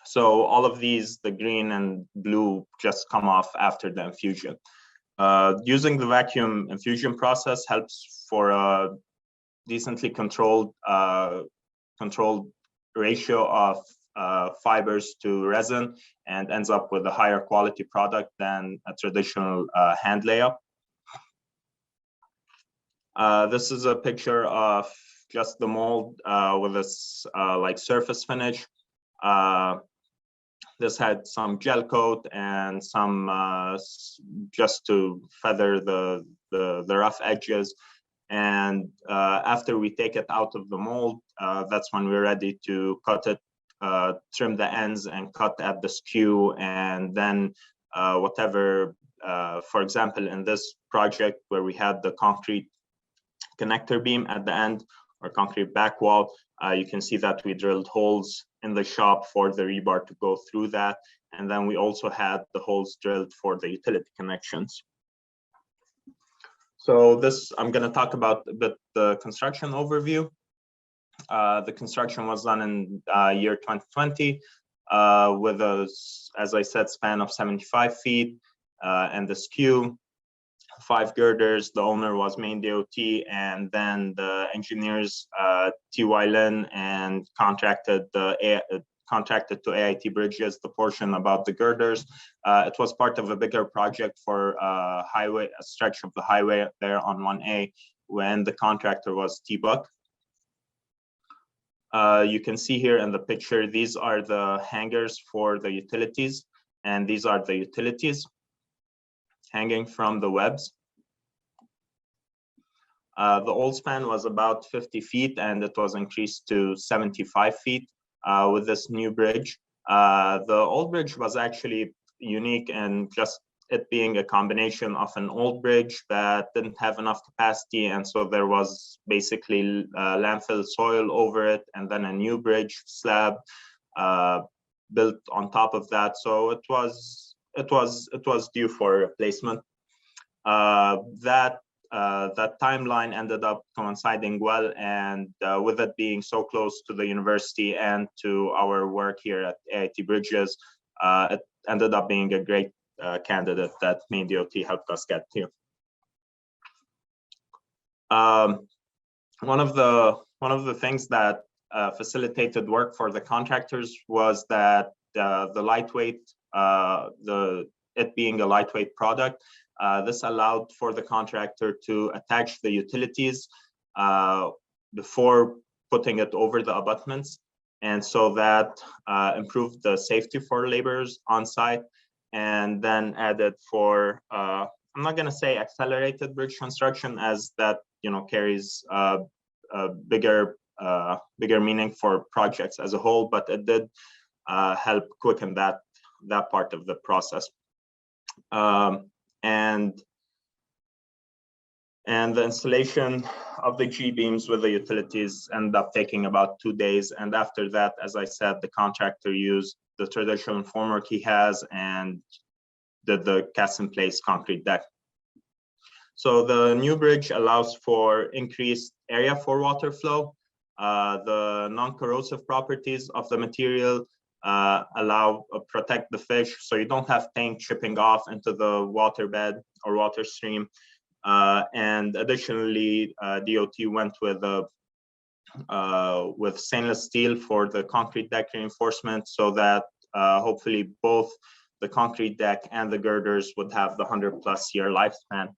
So all of these, the green and blue, just come off after the infusion. Using the vacuum infusion process helps for a decently controlled ratio of fibers to resin, and ends up with a higher quality product than a traditional hand layup. This is a picture of just the mold with this like surface finish. This had some gel coat and some just to feather the rough edges. And after we take it out of the mold, that's when we're ready to cut it, trim the ends and cut at the skew. And then whatever, for example, in this project where we had the concrete connector beam at the end, or concrete back wall, you can see that we drilled holes in the shop for the rebar to go through that. And then we also had the holes drilled for the utility connections. So this, I'm going to talk about a bit the construction overview. The construction was done in year 2020 with a, as I said, span of 75 feet and the skew, 5 girders. The owner was Maine DOT, and then the engineers TIDC and contracted to AIT Bridges the portion about the girders. It was part of a bigger project for a stretch of the highway there on 1A, when the contractor was TIDC. You can see here in the picture, these are the hangers for the utilities, and these are the utilities hanging from the webs. The old span was about 50 feet, and it was increased to 75 feet with this new bridge. The old bridge was actually unique in just it being a combination of an old bridge that didn't have enough capacity, and so there was basically landfill soil over it, and then a new bridge slab built on top of that. So it was due for replacement. That timeline ended up coinciding well, and with it being so close to the university and to our work here at AIT Bridges, it ended up being a great candidate that Maine DOT helped us get to. One of the things that facilitated work for the contractors was that the lightweight, it being a lightweight product, this allowed for the contractor to attach the utilities before putting it over the abutments, and so that improved the safety for laborers on site. And then added for, I'm not going to say accelerated bridge construction, as that carries a bigger meaning for projects as a whole, but it did help quicken that part of the process. And the installation of the G-beams with the utilities ended up taking about 2 days. And after that, as I said, the contractor used the traditional formwork he has and did the cast-in-place concrete deck. So the new bridge allows for increased area for water flow. The non-corrosive properties of the material protect the fish, so you don't have paint chipping off into the water bed or water stream. And additionally, DOT went with stainless steel for the concrete deck reinforcement, so that hopefully both the concrete deck and the girders would have the 100+ year lifespan.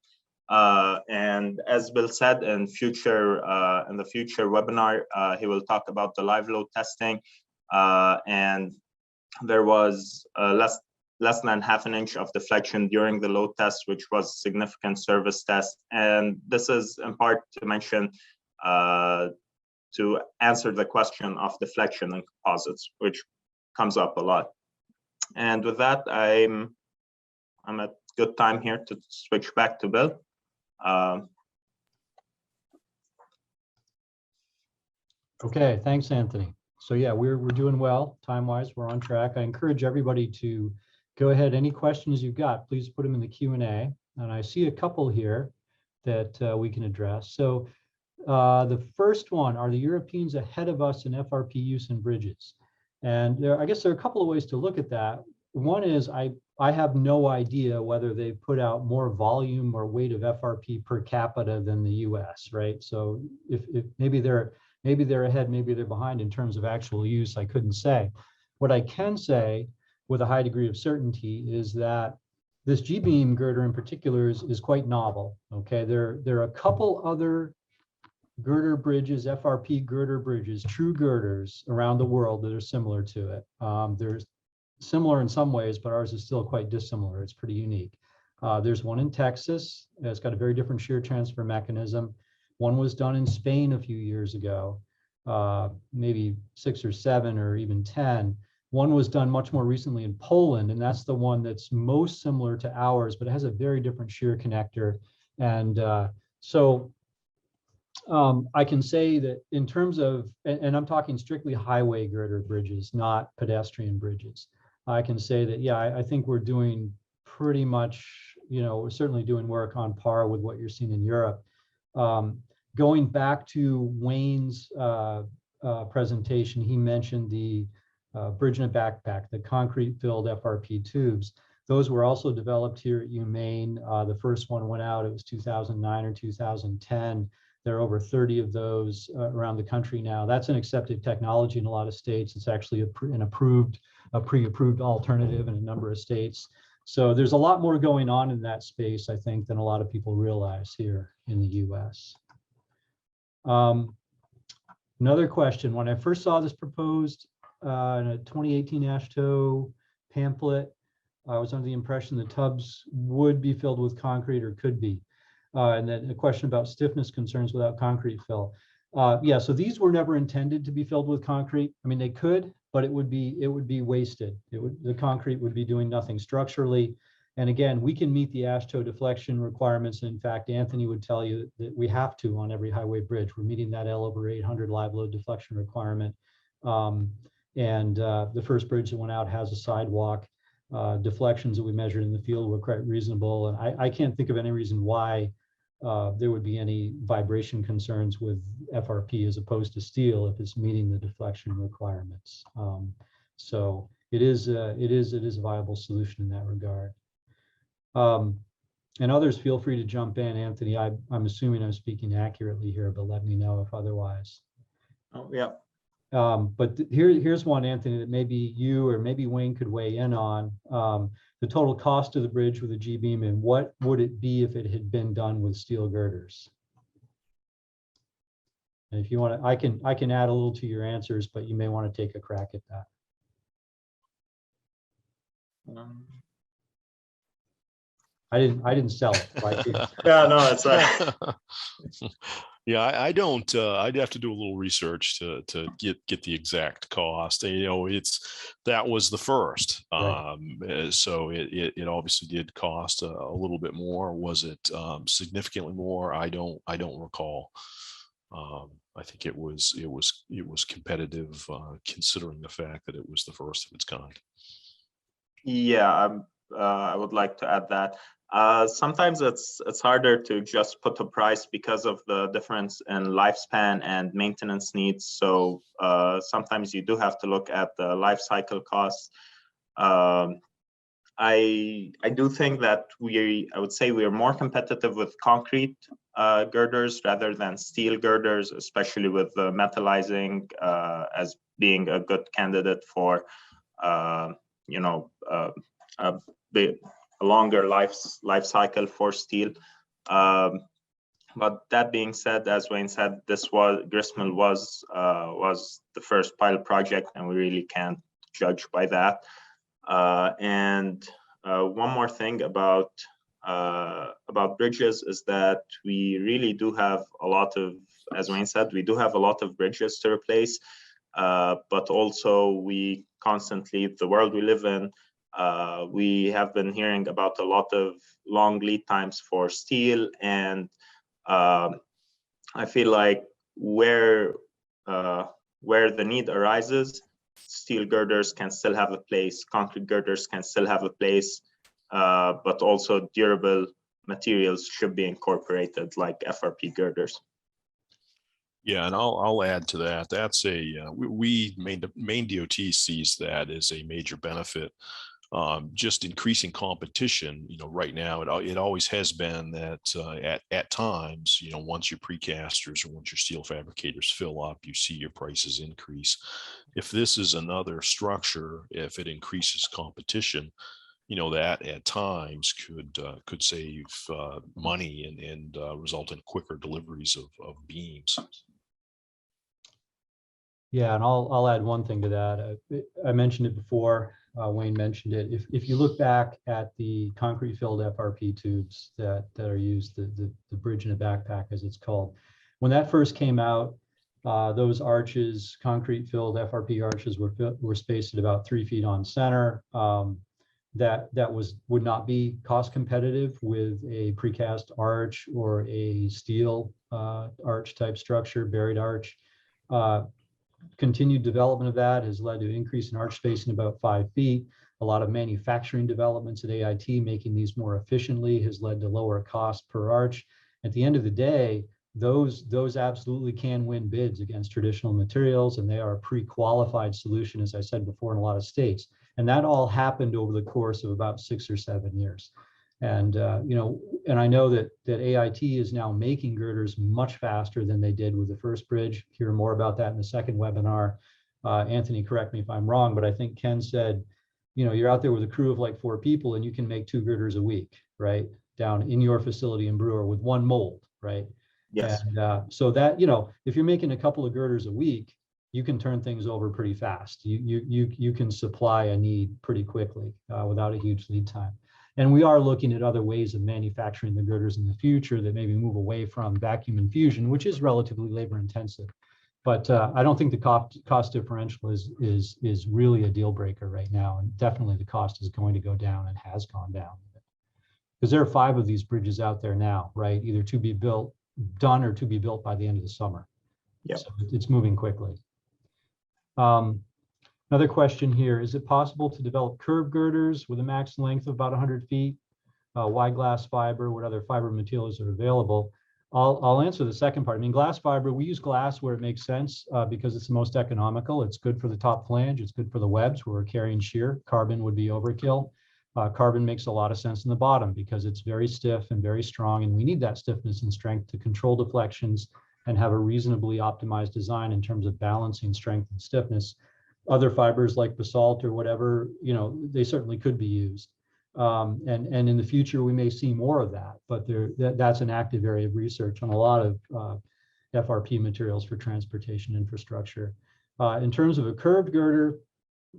And as Bill said, in the future webinar, he will talk about the live load testing. And there was less than ½ an inch of deflection during the load test, which was a significant service test. And this is in part to mention, to answer the question of deflection in composites, which comes up a lot. And with that, I'm at good time here to switch back to Bill. Okay, thanks, Anthony. So yeah, we're doing well time-wise. We're on track. I encourage everybody to go ahead. Any questions you've got, please put them in the Q&A. And I see a couple here that we can address. So the first one, are the Europeans ahead of us in FRP use in bridges? And I guess there are a couple of ways to look at that. One is I have no idea whether they put out more volume or weight of FRP per capita than the US, right? So if maybe they're ahead, maybe they're behind in terms of actual use, I couldn't say. What I can say with a high degree of certainty is that this G-beam girder in particular is quite novel, okay? There are a couple other girder bridges, FRP girder bridges, true girders around the world that are similar to it. There's similar in some ways, but ours is still quite dissimilar. It's pretty unique. There's one in Texas. It's got a very different shear transfer mechanism. One was done in Spain a few years ago, maybe 6 or 7 or even 10. One was done much more recently in Poland, and that's the one that's most similar to ours, but it has a very different shear connector. And I can say that in terms of, and I'm talking strictly highway girder bridges, not pedestrian bridges. I can say that, yeah, I think we're doing pretty much, we're certainly doing work on par with what you're seeing in Europe. Going back to Wayne's presentation, he mentioned the bridge in a backpack, the concrete filled FRP tubes. Those were also developed here at UMaine. The first one went out, it was 2009 or 2010. There are over 30 of those around the country now. That's an accepted technology in a lot of states. It's actually a pre-approved alternative in a number of states. So there's a lot more going on in that space, I think, than a lot of people realize here in the US. Another question, when I first saw this proposed in a 2018 AASHTO pamphlet, I was under the impression the tubs would be filled with concrete or could be. And then a question about stiffness concerns without concrete fill. Yeah, so these were never intended to be filled with concrete. I mean, they could, but it would be wasted. The concrete would be doing nothing structurally. And again, we can meet the AASHTO deflection requirements. In fact, Anthony would tell you that we have to on every highway bridge. We're meeting that L/800 live load deflection requirement. The first bridge that went out has a sidewalk. Deflections that we measured in the field were quite reasonable. And I can't think of any reason why there would be any vibration concerns with FRP as opposed to steel if it's meeting the deflection requirements. So it is a viable solution in that regard. And others feel free to jump in. Anthony, I'm assuming I'm speaking accurately here, but let me know if otherwise. Oh, yeah. But here's one, Anthony, that maybe you or maybe Wayne could weigh in on. The total cost of the bridge with a G-beam, and what would it be if it had been done with steel girders? And if you want to, I can add a little to your answers, but you may want to take a crack at that. I didn't sell it. Right? Yeah, no, it's yeah, I don't. I'd have to do a little research to get the exact cost. That was the first, right. So it obviously did cost a little bit more. Was it significantly more? I don't recall. I think it was competitive, considering the fact that it was the first of its kind. Yeah, I would like to add that. Sometimes it's harder to just put a price because of the difference in lifespan and maintenance needs. So sometimes you do have to look at the life cycle costs. I do think that I would say we are more competitive with concrete girders rather than steel girders, especially with the metallizing as being a good candidate for you know, a longer life cycle for steel. But that being said, as Wayne said, Gristmill was the first pilot project, and we really can't judge by that. One more thing about bridges is that we really do have a lot of, as Wayne said, we do have a lot of bridges to replace, but also we constantly, the world we live in, we have been hearing about a lot of long lead times for steel, and I feel like where the need arises, steel girders can still have a place, concrete girders can still have a place, but also durable materials should be incorporated, like FRP girders. Yeah, and I'll add to that. That's Maine DOT sees that as a major benefit. Just increasing competition, right now, it always has been that at times, once your precasters or once your steel fabricators fill up, you see your prices increase. If this is another structure, if it increases competition, that at times could save money and result in quicker deliveries of beams. Yeah, and I'll add one thing to that. I mentioned it before. Wayne mentioned it. If you look back at the concrete filled FRP tubes that are used, the bridge in a backpack, as it's called, when that first came out, those arches, concrete filled FRP arches, were spaced at about 3 feet on center. That would not be cost competitive with a precast arch or a steel arch type structure, buried arch. Continued development of that has led to an increase in arch spacing about 5 feet. A lot of manufacturing developments at AIT making these more efficiently has led to lower cost per arch. At the end of the day, those absolutely can win bids against traditional materials, and they are a pre-qualified solution, as I said before, in a lot of states. And that all happened over the course of about 6 or 7 years. And and I know that AIT is now making girders much faster than they did with the first bridge. Hear more about that in the second webinar. Anthony, correct me if I'm wrong, but I think Ken said, you're out there with a crew of like 4 people and you can make 2 girders a week, right? Down in your facility in Brewer with 1 mold, right? Yes. And so that, if you're making a couple of girders a week, you can turn things over pretty fast. You can supply a need pretty quickly without a huge lead time. And we are looking at other ways of manufacturing the girders in the future that maybe move away from vacuum infusion, which is relatively labor intensive. But I don't think the cost differential is really a deal breaker right now. And definitely the cost is going to go down and has gone down. Because there are 5 of these bridges out there now, right? Either to be done or to be built by the end of the summer. Yeah. So it's moving quickly. Another question here, is it possible to develop curved girders with a max length of about 100 feet? Why glass fiber? What other fiber materials are available? I'll answer the second part. I mean, glass fiber, we use glass where it makes sense because it's the most economical. It's good for the top flange. It's good for the webs where we're carrying shear. Carbon would be overkill. Carbon makes a lot of sense in the bottom because it's very stiff and very strong, and we need that stiffness and strength to control deflections and have a reasonably optimized design in terms of balancing strength and stiffness. Other fibers like basalt or whatever, they certainly could be used. And in the future, we may see more of that, but that's an active area of research on a lot of FRP materials for transportation infrastructure. In terms of a curved girder,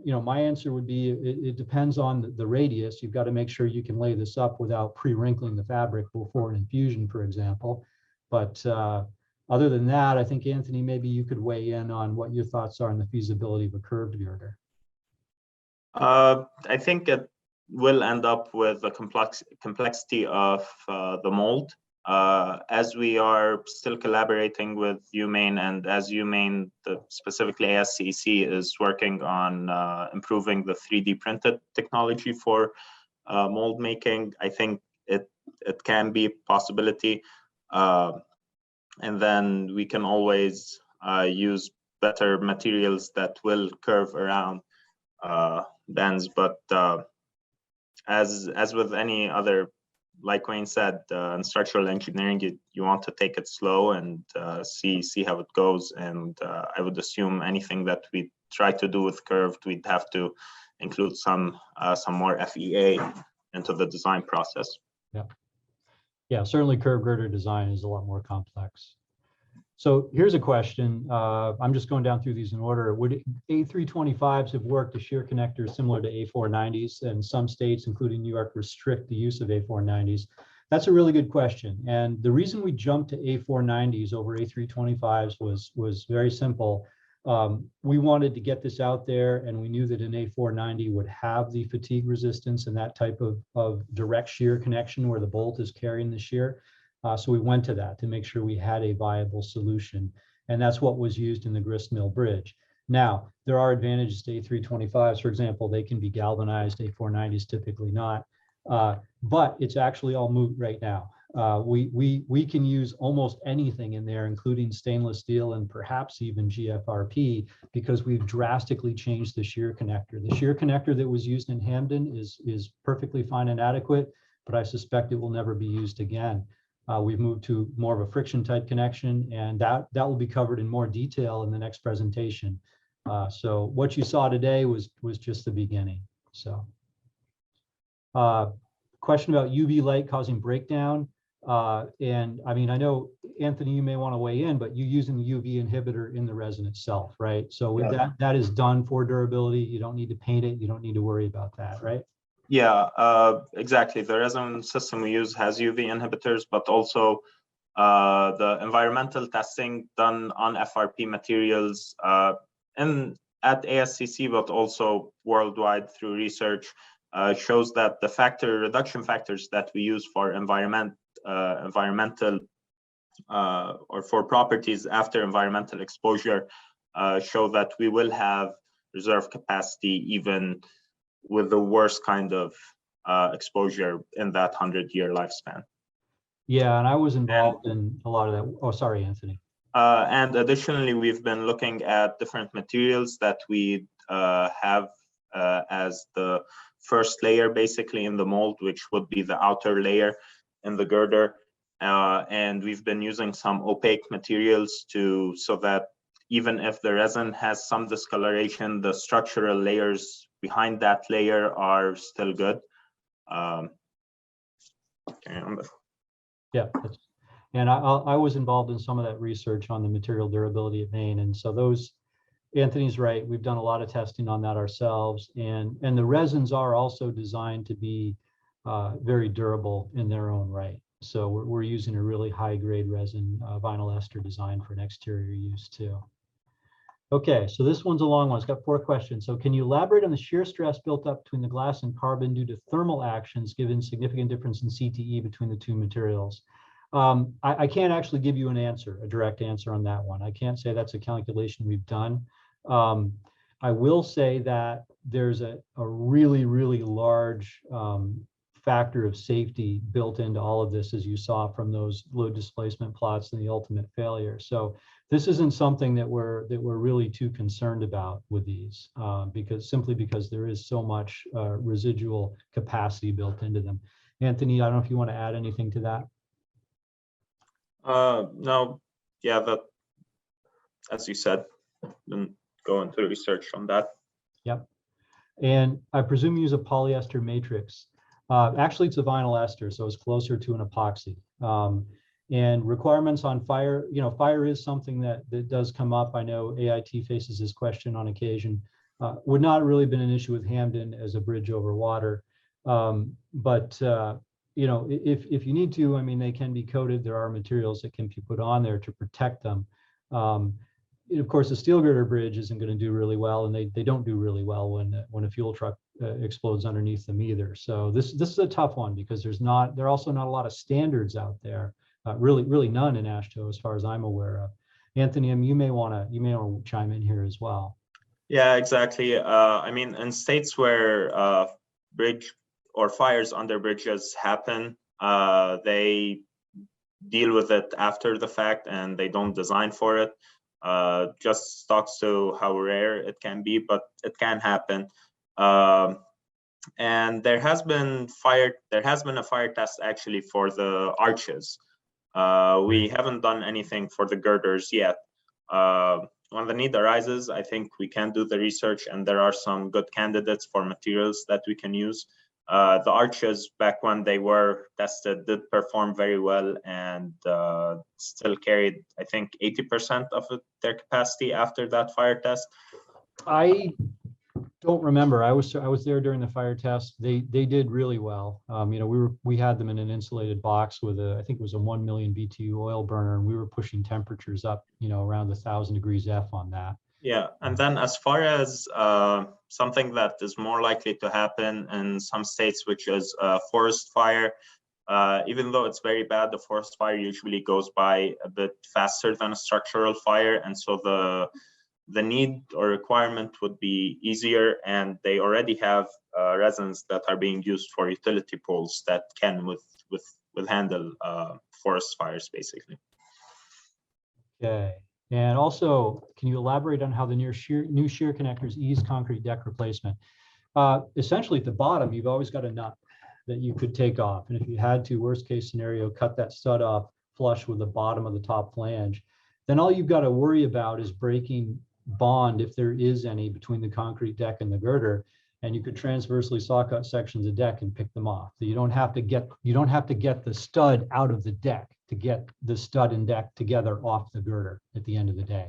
my answer would be it depends on the radius. You've got to make sure you can lay this up without pre-wrinkling the fabric before an infusion, for example. But other than that, I think, Anthony, maybe you could weigh in on what your thoughts are on the feasibility of a curved girder. I think it will end up with the complexity of the mold. As we are still collaborating with UMaine, and as UMaine, specifically ASCEC, is working on improving the 3D printed technology for mold making, I think it can be a possibility. And then we can always use better materials that will curve around bends. But as with any other, like Wayne said, in structural engineering, you want to take it slow and see how it goes. And I would assume anything that we try to do with curved, we'd have to include some more FEA into the design process. Yeah, certainly curb girder design is a lot more complex. So here's a question. I'm just going down through these in order. Would A325s have worked as shear connectors similar to A490s? And some states, including New York, restrict the use of A490s. That's a really good question. And the reason we jumped to A490s over A325s was very simple. We wanted to get this out there, and we knew that an A490 would have the fatigue resistance and that type of direct shear connection where the bolt is carrying the shear. So we went to that to make sure we had a viable solution. And that's what was used in the Gristmill bridge. Now, there are advantages to A325s. For example, they can be galvanized, A490s typically not. But it's actually all moot right now. We can use almost anything in there, including stainless steel and perhaps even GFRP, because we've drastically changed the shear connector. The shear connector that was used in Hamden is perfectly fine and adequate, but I suspect it will never be used again. We've moved to more of a friction type connection, and that will be covered in more detail in the next presentation. So what you saw today was just the beginning. So question about UV light causing breakdown. And I mean, I know, Anthony, you may want to weigh in, but you're using the UV inhibitor in the resin itself, right? So with that is done for durability. You don't need to paint it. You don't need to worry about that, right? Yeah, exactly. The resin system we use has UV inhibitors, but also the environmental testing done on FRP materials and at ASCC, but also worldwide through research, shows that the reduction factors that we use for environmental or for properties after environmental exposure show that we will have reserve capacity even with the worst kind of exposure in that 100-year lifespan. Yeah, and I was involved in a lot of that. Oh, sorry, Anthony. And additionally, we've been looking at different materials that we have as the first layer basically in the mold, which would be the outer layer in the girder. And we've been using some opaque materials so that even if the resin has some discoloration, the structural layers behind that layer are still good. Yeah, and I was involved in some of that research on the material durability of Maine, and so those, Anthony's right, we've done a lot of testing on that ourselves, and the resins are also designed to be very durable in their own right. So we're using a really high grade resin, vinyl ester design for an exterior use too. Okay, so this one's a long one. It's got 4 questions. So can you elaborate on the shear stress built up between the glass and carbon due to thermal actions, given significant difference in CTE between the two materials? I can't actually give you a direct answer on that one. I can't say that's a calculation we've done. I will say that there's a really, really large factor of safety built into all of this, as you saw from those load displacement plots and the ultimate failure. So this isn't something that we're really too concerned about with these, because there is so much residual capacity built into them. Anthony, I don't know if you want to add anything to that. No, yeah, that, as you said, been going through research on that. Yep. And I presume you use a polyester matrix. Actually, it's a vinyl ester, so it's closer to an epoxy. And requirements on fire, fire is something that does come up. I know AIT faces this question on occasion. Would not really been an issue with Hamden as a bridge over water. But if you need to, I mean, they can be coated. There are materials that can be put on there to protect them. Of course, a steel girder bridge isn't going to do really well, and they don't do really well when a fuel truck explodes underneath them either. So this is a tough one because there are also not a lot of standards out there. Really none in AASHTO as far as I'm aware of. Anthony, you may want to chime in here as well. Yeah, exactly. I mean, in states where bridge or fires under bridges happen, they deal with it after the fact and they don't design for it. Just talks to how rare it can be, but it can happen. And there has been a fire test actually for the arches. We haven't done anything for the girders yet. the need arises, I think we can do the research, and there are some good candidates for materials that we can use. The arches, back when they were tested, did perform very well, and still carried, I think, 80% of their capacity after that fire test. I don't remember. I was there during the fire test. They did really well. You know, we had them in an insulated box with I think it was a 1 million BTU oil burner, and we were pushing temperatures up, you know, around 1,000 degrees F on that. Yeah, and then as far as something that is more likely to happen in some states, which is forest fire, even though it's very bad, the forest fire usually goes by a bit faster than a structural fire, and so the need or requirement would be easier, and they already have resins that are being used for utility poles that can handle forest fires, basically. Okay. And also, can you elaborate on how the new shear connectors ease concrete deck replacement? Essentially, at the bottom, you've always got a nut that you could take off. And if you had to, worst case scenario, cut that stud off flush with the bottom of the top flange, then all you've got to worry about is breaking bond, if there is any, between the concrete deck and the girder. And you could transversely saw cut sections of deck and pick them off. So you don't have to get the stud out of the deck to get the stud and deck together off the girder at the end of the day.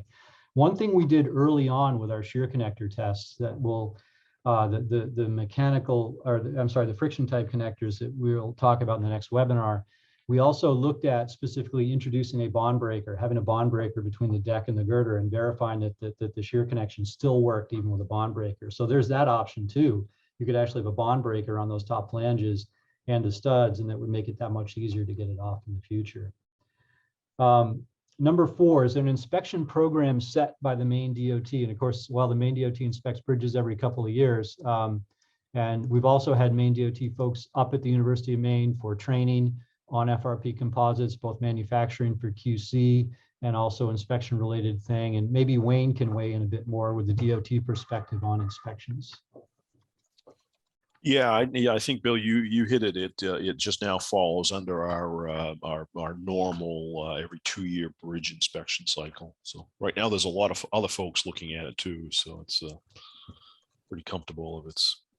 One thing we did early on with our shear connector tests that will the mechanical, or the friction type connectors that we'll talk about in the next webinar, we also looked at specifically introducing a bond breaker, having a bond breaker between the deck and the girder, and verifying that the shear connection still worked even with a bond breaker. So there's that option too. You could actually have a bond breaker on those top flanges and the studs, and that would make it that much easier to get it off in the future. Number 4 is an inspection program set by the Maine DOT. And of course, while the Maine DOT inspects bridges every couple of years, and we've also had Maine DOT folks up at the University of Maine for training on FRP composites, both manufacturing for QC and also inspection related thing. And maybe Wayne can weigh in a bit more with the DOT perspective on inspections. Yeah, I think, Bill, you hit it. It just now falls under our normal every 2-year bridge inspection cycle. So right now there's a lot of other folks looking at it too. So it's pretty comfortable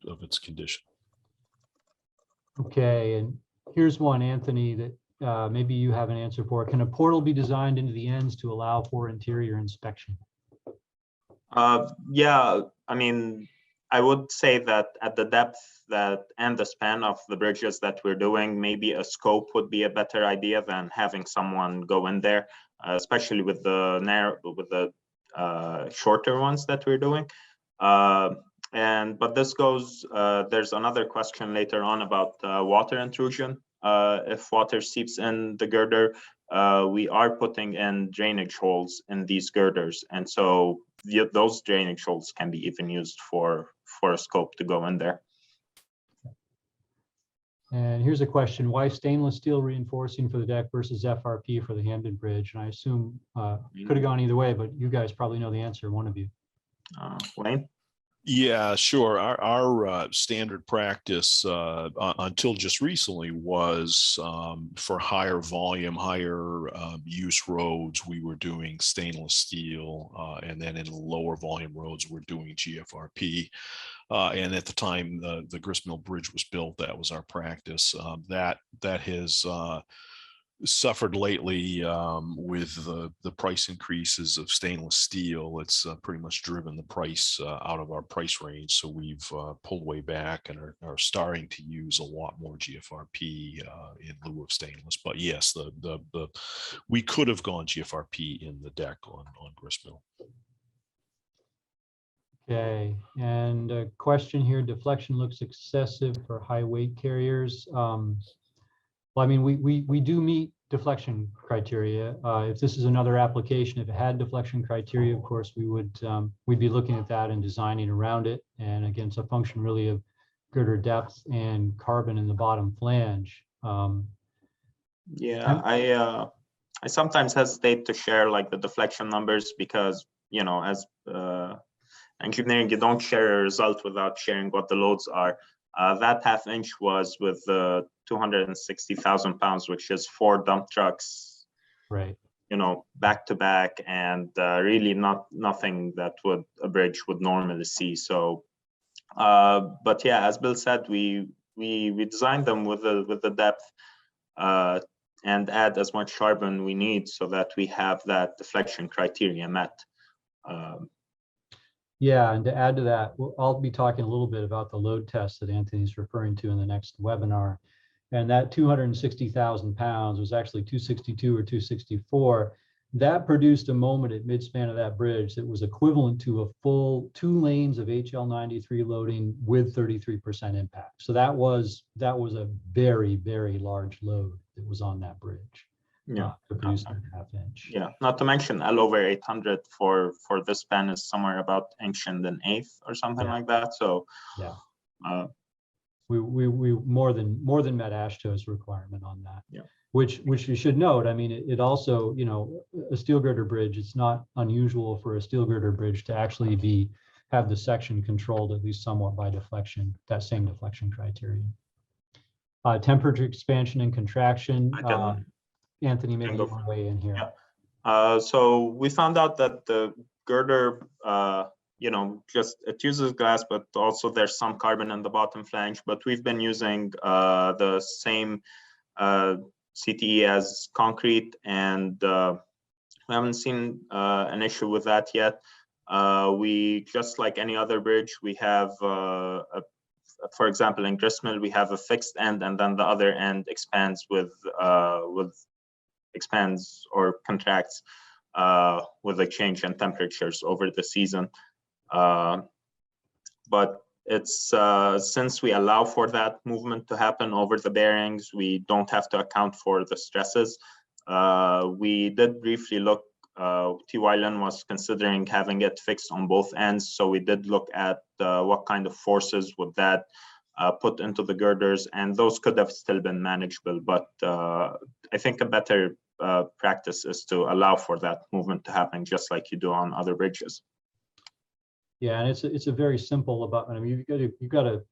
of its condition. Okay, and here's one, Anthony, that maybe you have an answer for. Can a portal be designed into the ends to allow for interior inspection? Yeah, I mean, I would say that at the depth and the span of the bridges that we're doing, maybe a scope would be a better idea than having someone go in there, especially with the shorter ones that we're doing. But this goes, there's another question later on about water intrusion. If water seeps in the girder, we are putting in drainage holes in these girders. And so those drainage holes can be even used for a scope to go in there. And here's a question: why stainless steel reinforcing for the deck versus FRP for the Hamden Bridge? And I assume could have gone either way, but you guys probably know the answer, one of you. Wayne? Yeah, sure. Our standard practice until just recently was for higher volume, higher use roads, we were doing stainless steel, and then in lower volume roads, we're doing GFRP. And at the time the Gristmill Bridge was built, that was our practice. That has suffered lately with the price increases of stainless steel. It's pretty much driven the price out of our price range. So we've pulled way back and are starting to use a lot more GFRP in lieu of stainless. But yes, we could have gone GFRP in the deck on Gristmill. Okay, and a question here: deflection looks excessive for high weight carriers. Well, I mean, we do meet deflection criteria. If this is another application, if it had deflection criteria, of course, we'd be looking at that and designing around it. And again, it's a function really of girder depth and carbon in the bottom flange. Yeah, I sometimes hesitate to share like the deflection numbers because, you know, as engineering, you don't share a result without sharing what the loads are. That half-inch was with 260,000 pounds, which is 4 dump trucks. Right. back to back, and really nothing that a bridge would normally see. So, but yeah, as Bill said, we designed them with the depth and add as much carbon we need so that we have that deflection criteria met. Yeah, and to add to that, I'll be talking a little bit about the load test that Anthony's referring to in the next webinar. And that 260,000 pounds was actually 262 or 264. That produced a moment at midspan of that bridge that was equivalent to a full 2 lanes of HL93 loading with 33% impact. So that was a very, very large load that was on that bridge. Yeah, to produce 1.5 inch. Yeah, not to mention L over 800 for this span is somewhere about inch and an eighth or something like that. So yeah, we more than met AASHTO's requirement on that. Yeah, which you should note. I mean, it also, a steel girder bridge. It's not unusual for a steel girder bridge to actually have the section controlled at least somewhat by deflection. That same deflection criterion. Temperature expansion and contraction. Anthony, maybe you want to weigh in here. Yeah. So we found out that the girder, it uses glass, but also there's some carbon in the bottom flange. But we've been using the same CTE as concrete, and we haven't seen an issue with that yet. We, just like any other bridge, we have, for example, in Gristmill, we have a fixed end, and then the other end expands expands or contracts with a change in temperatures over the season. But it's since we allow for that movement to happen over the bearings, we don't have to account for the stresses. We did briefly look, TY Lin was considering having it fixed on both ends. So we did look at what kind of forces would that put into the girders, and those could have still been manageable. But I think a better practice is to allow for that movement to happen, just like you do on other bridges. Yeah, and it's a very simple abutment. I mean, you've got a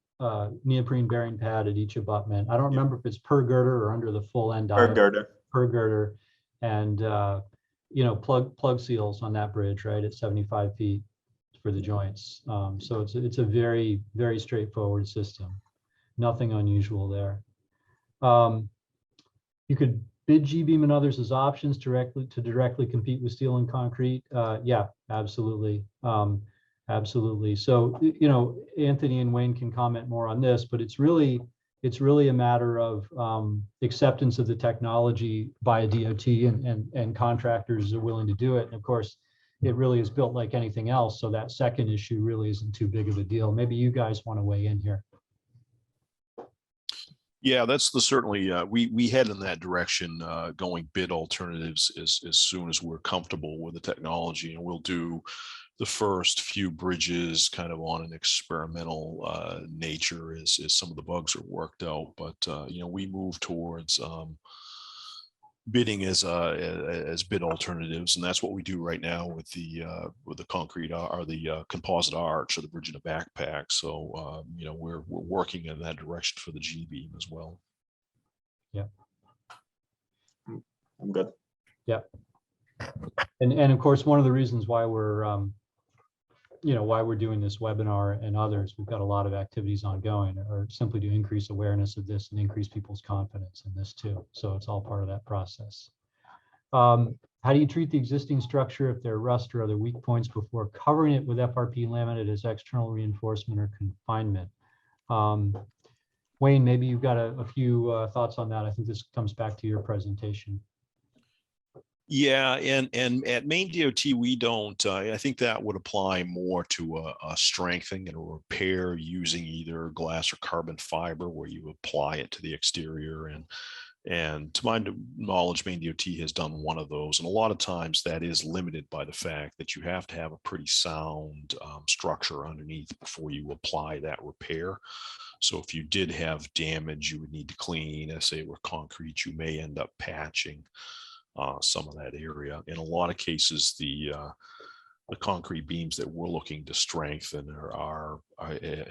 neoprene bearing pad at each abutment. I don't remember if it's per girder or under the full end per girder. Per girder, and plug seals on that bridge, right, at 75 feet for the joints. So it's a very, very straightforward system. Nothing unusual there. You could bid G-beam and others as options to directly compete with steel and concrete. Yeah, absolutely. Absolutely. So, Anthony and Wayne can comment more on this, but it's really a matter of acceptance of the technology by a DOT and contractors are willing to do it. And of course, it really is built like anything else. So that second issue really isn't too big of a deal. Maybe you guys want to weigh in here. Yeah, that's certainly, we head in that direction, going bid alternatives as soon as we're comfortable with the technology, and we'll do the first few bridges kind of on an experimental nature as some of the bugs are worked out. But we move towards bidding as bid alternatives, and that's what we do right now with the concrete or the composite arch or the bridge in a backpack. So we're working in that direction for the G-beam as well. Yeah, I'm good. Yeah, and of course, one of the reasons why we're why we're doing this webinar and others, we've got a lot of activities ongoing, or simply to increase awareness of this and increase people's confidence in this too. So it's all part of that process. How do you treat the existing structure if there are rust or other weak points before covering it with FRP laminate as external reinforcement or confinement? Wayne, maybe you've got a few thoughts on that. I think this comes back to your presentation. Yeah, and at Maine DOT, we don't, I think that would apply more to a strengthening and a repair using either glass or carbon fiber, where you apply it to the exterior. And to my knowledge, Maine DOT has done one of those. And a lot of times that is limited by the fact that you have to have a pretty sound structure underneath before you apply that repair. So if you did have damage, you would need to clean. As say with concrete, you may end up patching some of that area. In a lot of cases, the concrete beams that we're looking to strengthen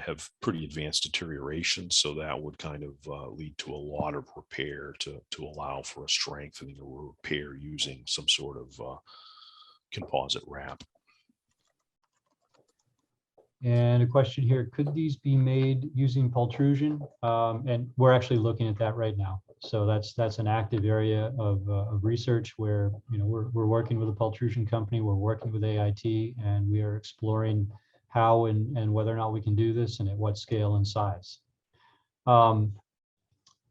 have pretty advanced deterioration. So that would kind of lead to a lot of repair to allow for a strengthening or repair using some sort of composite wrap. And a question here, could these be made using pultrusion? And we're actually looking at that right now. So that's an active area of research where, you know, we're working with a pultrusion company, we're working with AIT, and we are exploring how and whether or not we can do this and at what scale and size.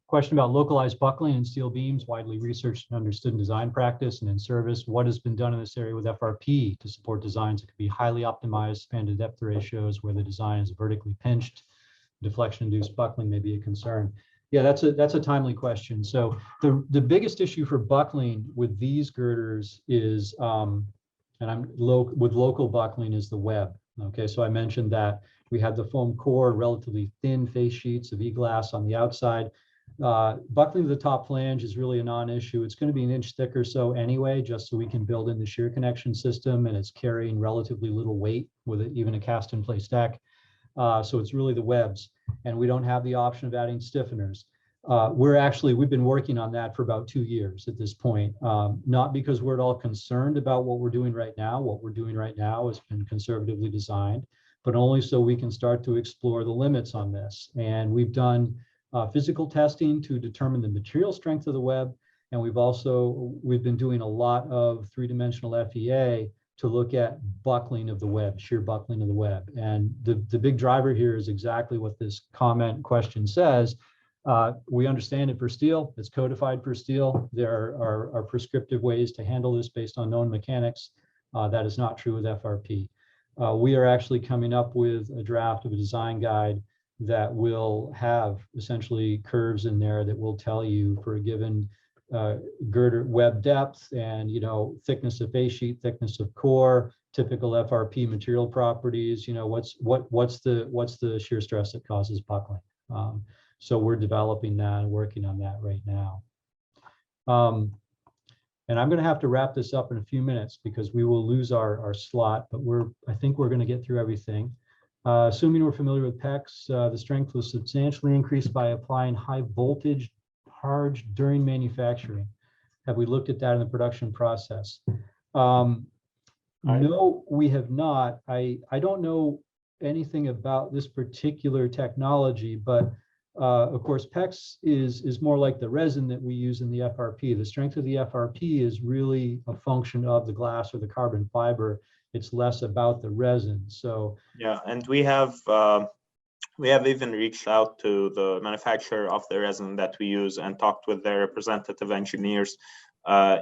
Question about localized buckling and steel beams, widely researched and understood in design practice and in service. What has been done in this area with FRP to support designs that can be highly optimized, span to depth ratios where the design is vertically pinched? Deflection-induced buckling may be a concern. Yeah, that's a timely question. So the biggest issue for buckling with these girders is, with local buckling, is the web. Okay, so I mentioned that we have the foam core, relatively thin face sheets of e-glass on the outside. Buckling to the top flange is really a non-issue. It's going to be an inch thick or so anyway, just so we can build in the shear connection system, and it's carrying relatively little weight with even a cast in place deck. So it's really the webs, and we don't have the option of adding stiffeners. We've been working on that for about 2 years at this point, not because we're at all concerned about what we're doing right now. What we're doing right now has been conservatively designed, but only so we can start to explore the limits on this. And we've done physical testing to determine the material strength of the web. And we've been doing a lot of three-dimensional FEA to look at buckling of the web, shear buckling of the web. And the big driver here is exactly what this question says. We understand it for steel, it's codified for steel. There are prescriptive ways to handle this based on known mechanics. That is not true with FRP. We are actually coming up with a draft of a design guide that will have essentially curves in there that will tell you for a given girder web depth and, you know, thickness of face sheet, thickness of core, typical FRP material properties, you know, what's the shear stress that causes buckling. So we're developing that and working on that right now. And I'm going to have to wrap this up in a few minutes because we will lose our slot, but I think we're going to get through everything. Assuming we're familiar with PEX, the strength was substantially increased by applying high voltage harge during manufacturing. Have we looked at that in the production process? No, we have not. I don't know anything about this particular technology, but of course, PEX is more like the resin that we use in the FRP. The strength of the FRP is really a function of the glass or the carbon fiber. It's less about the resin. So yeah, and we have even reached out to the manufacturer of the resin that we use and talked with their representative engineers,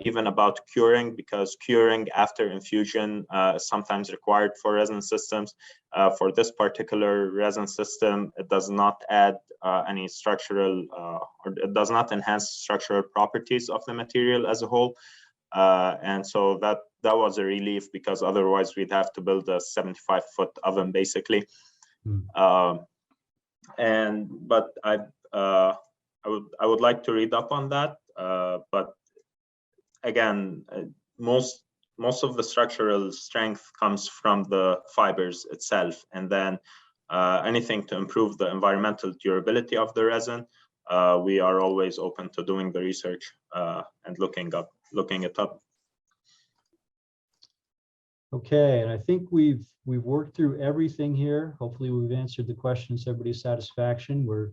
even about curing, because curing after infusion is sometimes required for resin systems. For this particular resin system, it does not add any structural or it does not enhance structural properties of the material as a whole. And so that was a relief, because otherwise we'd have to build a 75-foot oven basically. But I would like to read up on that. But again, most of the structural strength comes from the fibers itself, and then anything to improve the environmental durability of the resin, we are always open to doing the research and looking it up. Okay, and I think we've worked through everything here. Hopefully we've answered the questions to everybody's satisfaction. We're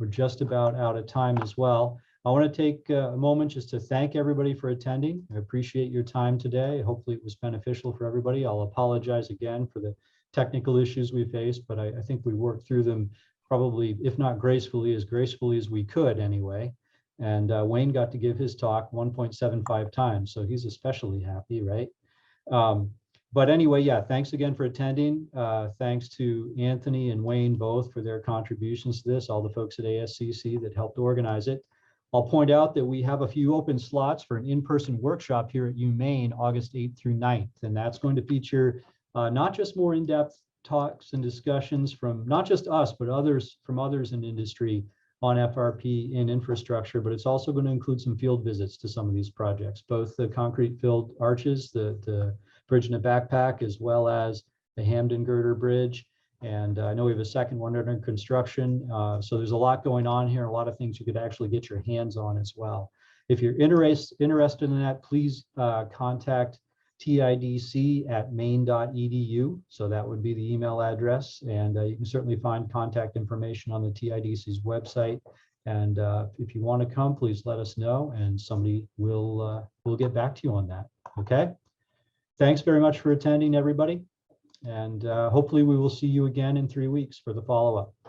just about out of time as well. I want to take a moment just to thank everybody for attending. I appreciate your time today. Hopefully it was beneficial for everybody. I'll apologize again for the technical issues we faced, but I think we worked through them probably, if not gracefully as we could anyway. And Wayne got to give his talk 1.75 times, so he's especially happy, right? But anyway, yeah, thanks again for attending. Thanks to Anthony and Wayne both for their contributions to this, all the folks at ASCC that helped organize it. I'll point out that we have a few open slots for an in-person workshop here at UMaine, August 8th through 9th, and that's going to feature not just more in-depth talks and discussions from not just us, but others in industry on FRP in infrastructure, but it's also going to include some field visits to some of these projects, both the concrete filled arches, the bridge in the backpack, as well as the Hamden Girder Bridge. And I know we have a second one under construction. So there's a lot going on here, a lot of things you could actually get your hands on as well. If you're interested in that, please contact TIDC at MaineDOT.edu. So that would be the email address. And you can certainly find contact information on the TIDC's website. And if you want to come, please let us know, and somebody will get back to you on that. Okay. Thanks very much for attending, everybody. And hopefully we will see you again in 3 weeks for the follow-up.